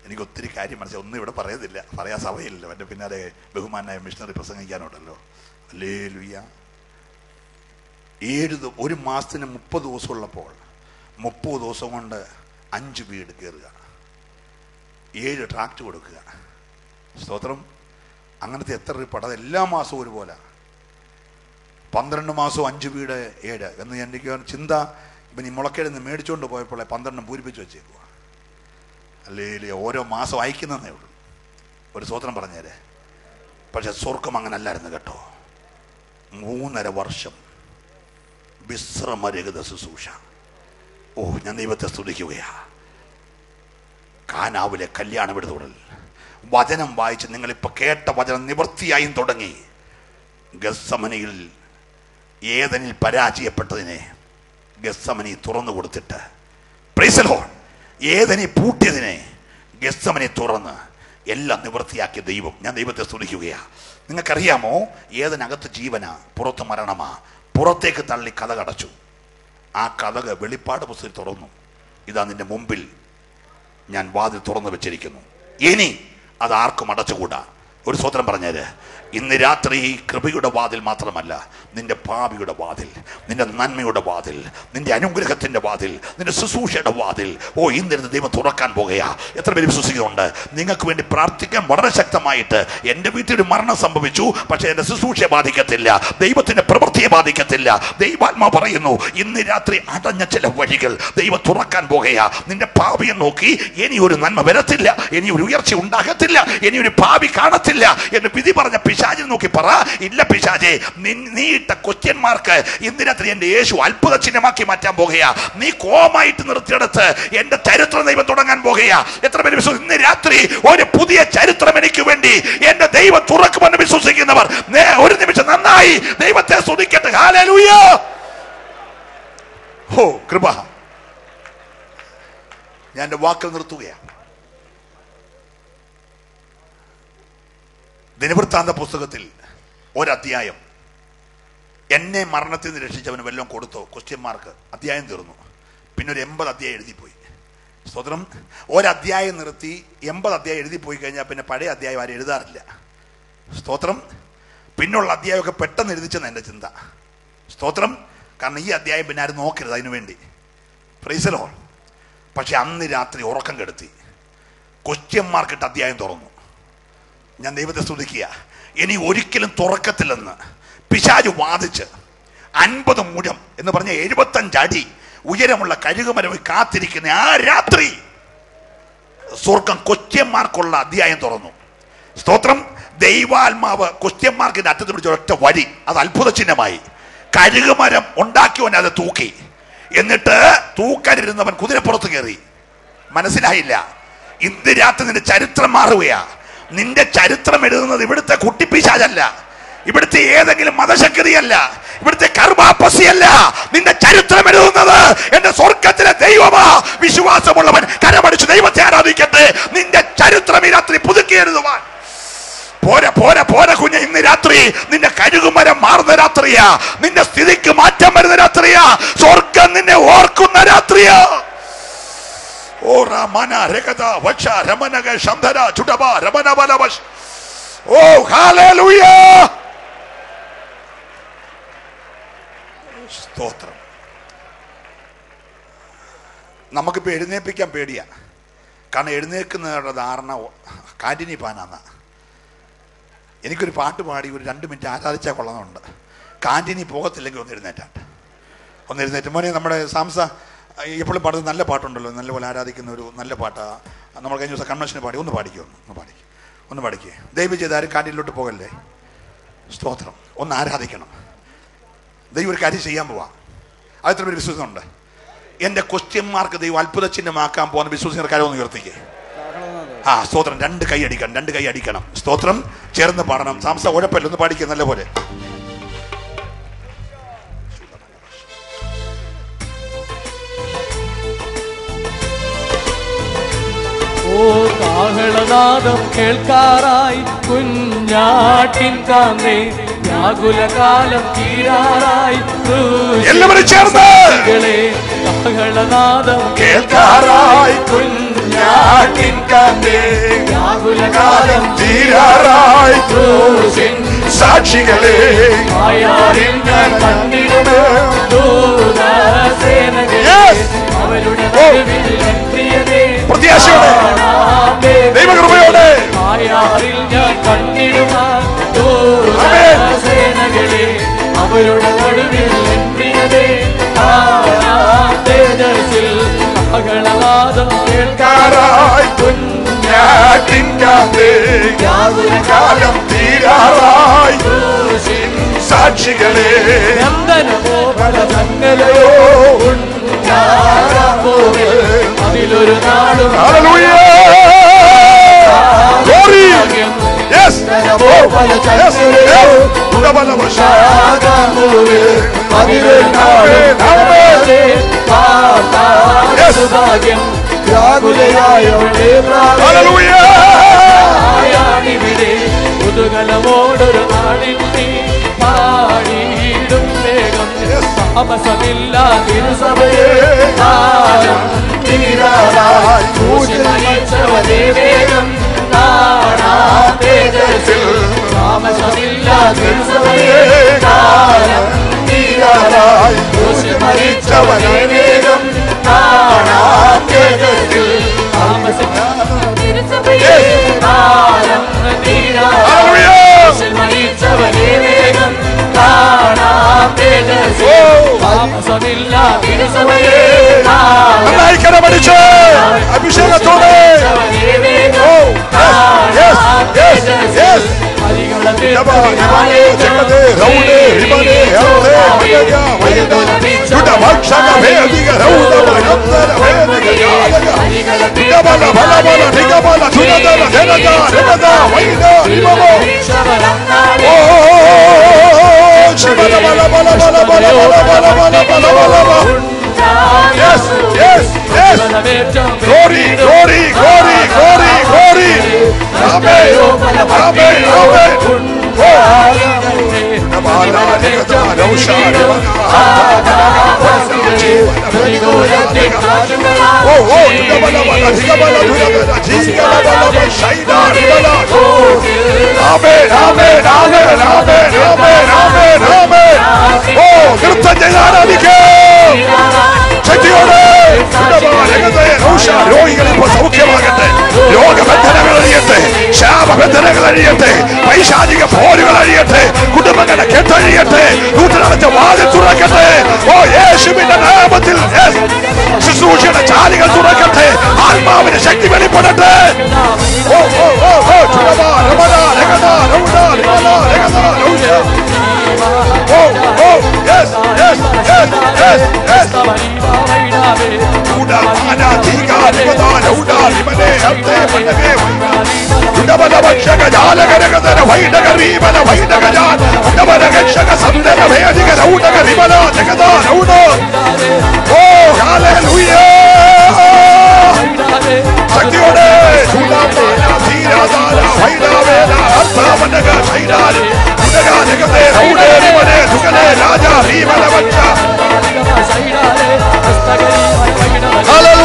S1: എനിക്ക് ഒത്തിരി കാര്യം മനസ്സിലായി. ഒന്നും ഇവിടെ പറയുന്നില്ല, പറയാൻ സഭയില്ലല്ലോ. എൻ്റെ പിന്നാലെ ബഹുമാനായ മിഷണറി പ്രസംഗിക്കാനുണ്ടല്ലോ. ഹല്ലേലൂയ. 1 മാസത്തിന് 30 ദിവസം ഉള്ളപ്പോൾ 30 ദിവസം കൊണ്ട് 5 വീട് കയറുക, 7 ട്രാക്ട് കൊടുക്കുക. സ്തോത്രം. അങ്ങനത്തെ എത്ര റിപ്പോർട്ട്, അത് എല്ലാ മാസവും ഒരുപോലെ. 12 മാസവും 5 വീട് 7 എന്ന് എനിക്ക് ചിന്ത. ഇപ്പം ഈ മുളക്കയിൽ നിന്ന് മേടിച്ചുകൊണ്ട് പോയപ്പോൾ 12 പൂരിപ്പിച്ച് വെച്ചേക്കുക. അല്ലെങ്കിൽ ഓരോ മാസം അയക്കുന്നതേ ഉള്ളൂ. ഒരു സ്വോത്രം പറഞ്ഞേരെ. പക്ഷെ സ്വർഗം അങ്ങനെ അല്ലായിരുന്നു കേട്ടോ. 3.5 വർഷം വിശ്രമരഹിത ശുശ്രൂഷ. ഞാൻ ദൈവത്തെ സ്തുതിക്കുകയാ. കാനാവിലെ കല്യാണം എടുത്തുകൊടൽ വചനം വായിച്ച് നിങ്ങളിപ്പോൾ കേട്ട വചനം നിവൃത്തിയായും തുടങ്ങി. ഗത്സമനിയിൽ ഏദനിൽ പരാജയപ്പെട്ടതിനെ ഗത്സമനി തുറന്നു കൊടുത്തിട്ട്, പ്രൈസ് ദി ലോർഡ്, ഏദനി പൂട്ടിയതിനെ ഗത്സമനി തുറന്ന് എല്ലാം നിവൃത്തിയാക്കിയ ദൈവം. ഞാൻ ദൈവത്തെ സ്തുതിക്കുകയാ. നിങ്ങൾക്കറിയാമോ, ഏദനകത്ത് ജീവനാ, പുറത്ത് മരണമാ. പുറത്തേക്ക് തള്ളി കഥ അടച്ചു. ആ കഥക് വെളിപ്പാട് പുസ്തകത്തിൽ തുറന്നു. ഇതാ നിന്റെ മുമ്പിൽ ഞാൻ വാതിൽ തുറന്നു വെച്ചിരിക്കുന്നു. ഇനി അത് ആർക്കും അടച്ചുകൂടാ. ഒരു സ്വത്രം പറഞ്ഞേര്. ഇന്ന് രാത്രി കൃപയുടെ വാതിൽ മാത്രമല്ല, നിന്റെ ഭാവിയുടെ വാതിൽ, നിന്റെ നന്മയുടെ വാതിൽ, നിന്റെ അനുഗ്രഹത്തിന്റെ വാതിൽ, നിന്റെ ശുശ്രൂഷയുടെ വാതിൽ ഇന്നിരുന്ന് ദൈവം തുറക്കാൻ പോകുകയാ. എത്ര പേര് വിശ്വസിക്കുന്നുണ്ട്? നിങ്ങൾക്ക് വേണ്ടി പ്രാർത്ഥിക്കാൻ വളരെ ശക്തമായിട്ട്. എൻ്റെ വീട്ടിൽ ഒരു മരണം സംഭവിച്ചു, പക്ഷെ എൻ്റെ ശുശ്രൂഷയെ ബാധിക്കത്തില്ല, ദൈവത്തിന്റെ പ്രവൃത്തിയെ ബാധിക്കത്തില്ല. ദൈവാത്മാ പറയുന്നു, ഇന്ന് രാത്രി അടഞ്ഞ ചില വഴികൾ ദൈവം തുറക്കാൻ പോകുകയാ. നിന്റെ ഭാവിയെ നോക്കി ഇനി ഒരു നന്മ വരത്തില്ല, ഇനി ഒരു ഉയർച്ച ഉണ്ടാകത്തില്ല, ഇനി ഒരു ഭാവി കാണത്തില്ല എന്ന് വിധി പറഞ്ഞ പിശാചിനെ നോക്കി പറ, ഇല്ല പിശാചേ, നീ ഇട്ട ക്വസ്റ്റ്യന്മാർക്ക് ഇന്ന് രാത്രി എന്റെ യേശു അത്ഭുത ചിഹ്നമാക്കി മാറ്റാൻ പോകുകയാ. നീ കോമായിട്ട് നിർത്തിയെടുത്ത് എന്റെ ചരിത്രം ദൈവം തുടങ്ങാൻ പോകുകയാ. എത്ര പേര് വിശ്വസിക്കും? ഇന്ന് രാത്രി ഒരു പുതിയ ചരിത്രം എനിക്ക് വേണ്ടി എന്റെ ദൈവം തുറക്കുമെന്ന് വിശ്വസിക്കുന്നവർ ഒരു നിമിഷം നന്നായി ദൈവത്തെ സ്തുതിക്കട്ടെ. ഹല്ലേലൂയ. കൃപ. ഞാൻ എന്റെ വാക്കിൽ നിർത്തുകയാണ്. ദിനവൃത്താന്ത പുസ്തകത്തിൽ ഒരധ്യായം, എന്നെ മരണത്തിൽ നിന്ന് രക്ഷിച്ചവന് വല്ലതും കൊടുത്തോ? ക്വസ്റ്റ്യന്മാർക്ക്. അധ്യായം തീർന്നു. പിന്നെ ഒരു 80 അധ്യായം എഴുതിപ്പോയി. സ്തോത്രം. ഒരധ്യായം നിർത്തി 80 അധ്യായം എഴുതിപ്പോയി കഴിഞ്ഞാൽ പിന്നെ പഴയ അധ്യായം ആരും എഴുതാറില്ല. സ്തോത്രം. പിന്നുള്ള അധ്യായമൊക്കെ പെട്ടെന്ന് എഴുതിച്ചെന്ന് എൻ്റെ ചിന്ത. സ്തോത്രം. കാരണം ഈ അധ്യായം പിന്നെ ആരും നോക്കരുത് അതിനു വേണ്ടി. Price the Lord. പക്ഷെ അന്ന് രാത്രി ഉറക്കം കെടുത്തി ക്വസ്റ്റ്യന്മാർക്കിട്ട് അധ്യായം തുറന്നു. ഞാൻ ദൈവത്തെ സ്തുതിക്കുക. ഇനി ഒരിക്കലും തുറക്കത്തില്ലെന്ന് പിശാച് വാദിച്ച് 50 മുഴം എന്ന് പറഞ്ഞ 75 അടി ഉയരമുള്ള കഴുകുമരമായി കാത്തിരിക്കുന്ന ആ രാത്രി സ്വർഗം ക്വസ്റ്റ്യന്മാർക്കുള്ള അധ്യായം തുറന്നു. സ്തോത്രം. ദൈവാത്മാവ് ക്വസ്റ്റ്യന്മാർക്കിന്റെ അറ്റത്ത് പിടിച്ച ഒറ്റ വഴി, അത് അത്ഭുത ചിഹ്നമായി. കഴുകുമരം ഉണ്ടാക്കിയവൻ അത് തൂക്കി. എന്നിട്ട് തൂക്കാനിരുന്നവൻ കുതിരപ്പുറത്ത് കയറി. മനസ്സിലായില്ല? ഇന്ന് രാത്രി നിന്റെ ചരിത്രം മാറുകയാ. നിന്റെ ചരിത്രം എഴുതുന്നത് ഇവിടുത്തെ കുട്ടിപ്പിശാചല്ല, ഇവിടുത്തെ ഏതെങ്കിലും മതശക്തിയല്ല, ഇവിടുത്തെ കർമാപ്പസിയല്ല. നിന്റെ ചരിത്രം എഴുതുന്നത് എന്റെ സ്വർഗത്തിലെ ദൈവമാ. വിശ്വാസമുള്ളവൻ കരമടിച്ച് ദൈവത്തെ ആരാധിക്കട്ടെ. നിന്റെ ചരിത്രം ഈ രാത്രി പുതുക്കി എഴുതുവാൻ പോരാ പോരാ പോരാ കുഞ്ഞ്. ഇന്ന് രാത്രി നിന്റെ കഴുകുമരം മാറുന്ന രാത്രിയാ. നിന്റെ സ്ഥിതിക്ക് മാറ്റം വരുന്ന രാത്രിയാ. സ്വർഗം നിന്നെ ഓർക്കുന്ന രാത്രിയാ. സ്തോത്രം. നമുക്കിപ്പോ എഴുന്നേൽപ്പിക്കാൻ പേടിയാ. കാരണം എഴുന്നേൽക്കുന്നവരുടെ ധാരണ കാറ്റിനി പാനാന്ന. എനിക്കൊരു പാട്ട് പാടി ഒരു 2 മിനിറ്റ് ആരാധിച്ചാൽ കൊള്ളാമെന്നുണ്ട്. കാന്റീനി പോകത്തില്ലെങ്കിൽ ഒന്ന് എഴുന്നേറ്റ് മോനെ. നമ്മുടെ സാംസ എപ്പോഴും പാടുന്നത് നല്ല പാട്ടുണ്ടല്ലോ, നല്ലപോലെ ആരാധിക്കുന്ന ഒരു നല്ല പാട്ടാണ്. നമ്മൾ കഴിഞ്ഞ ദിവസം കൺവെൻഷന് പാടി. ഒന്ന് പാടിക്കേ. ദയവ് ചെയ്ത് ആരും കാന്റീനിലോട്ട് പോകല്ലേ. സ്തോത്രം. ഒന്ന് ആരാധിക്കണം. ദൈവം ഒരു കാര്യം ചെയ്യാൻ പോവാ. അതെത്ര പേര് വിശ്വസിക്കുന്നുണ്ട്? എന്റെ ക്വസ്റ്റ്യന്മാർക്ക് ദൈവം അത്ഭുത ചിഹ്നമാക്കാൻ പോകുന്ന വിശ്വസിക്കുന്ന കാര്യം ഒന്ന് ഉയർത്തിക്കേ. സ്തോത്രം. 2 കൈ അടിക്കണം. സ്തോത്രം. ചേർന്ന് പാടണം. സാംസ ഉഴപ്പല്ല, ഒന്ന് പാടിക്കുക നല്ല പോലെ.
S2: കാഹളനാദം കേൾക്കാറായി കുഞ്ഞാട്ടിൻ കാന്തേ, വ്യാകുലകാലം തീരാറായി
S1: എല്ലാവരും ചേർന്ന്
S2: കാഹളനാദം
S1: കേൾക്കാറായി
S2: കുഞ്ഞാട്ടിൻ കാന്തേ, വ്യാകുലകാലം
S1: തീരാറായി സാക്ഷികളെ
S2: ആയാറിൽ ഞാൻ കണ്ടിടുമേ ദൂതസേനകളെ, അവരുടെ പ്രിയതേ
S1: പ്രത്യാശയോടെ ദൈവകൃപയോടെ
S2: ആയാറിൽ ഞാൻ കണ്ടിടുമേ ദൂതസേനകളെ, അവരുടെ നടുവിൽ പ്രിയതേ തേജസ്സിൽ കാഹളനാദം കേൾക്കാറായി കുഞ്ഞാട്ടിൻ കാന്തേ, വ്യാകുലകാലം തീരാറായി സാക്ഷികളെ നന്ദനമോ ഫലസംഗലയോ ഉണ്ടാകാപോവേ, അതിലൊരു നാടും ഭാഗ്യം വ്യാകുലയായവളെ പ്രായാണിവിടെ കുതൂഹലമോടൊരു നാളിൽ നീ പാടിയിടും വേഗം താമസമില്ല തിരുസഭയെ കാലം തീരാറായി വേഗം തേജസ്സിൽ കാലം തീരാറായി മരിച്ചവനെ വേഗം കാണാം വേഗത്തിൽ കാലം തീരാറായി മരിച്ചവനെ വേഗം കാണാം വേഗത്തിൽ താമസമില്ല തിരുസഭയെ
S1: അഭിഷേകത്തോടെ Yes, yes, yes. Glory, glory, glory, glory, glory. Amen, amen, amen. രോഗികൾ ഇപ്പോൾ സൗഖ്യമാകട്ടെ, രോഗബന്ധനങ്ങൾ അഴിയട്ടെ, ശാപബന്ധനങ്ങൾ അഴിയട്ടെ, പൈശാചിക പോരുകൾ അഴിയട്ടെ, കുടുംബങ്ങളെ കെട്ടഴിയട്ടെ, കൂട്ടിനടച്ച വാതിൽ തുറക്കട്ടെ. ഓ യേശുവിന്റെ നാമത്തിൽ ശുശ്രൂഷയുടെ ചാലുകൾ തുറക്കട്ടെ, ആത്മാവിന്റെ ശക്തി വെളിപ്പെടട്ടെ. ഓ ഓ ഓ ഓ Oh, oh, yes, yes, yes, yes, yes. Uda mana tiga ribada uda ribane hatte manage. Uda bada bakshaga jala gare gare vaida garibana vaida gajan. Uda bada gakshaga samdana bhedi gare uda garibana jagada uda. Oh, hallelujah. Shakti ode uda mana tiga jala vaida veda hatta managa shaidari. Uda gare gare uda ribane Raja Ribana Bacha. Hallelujah.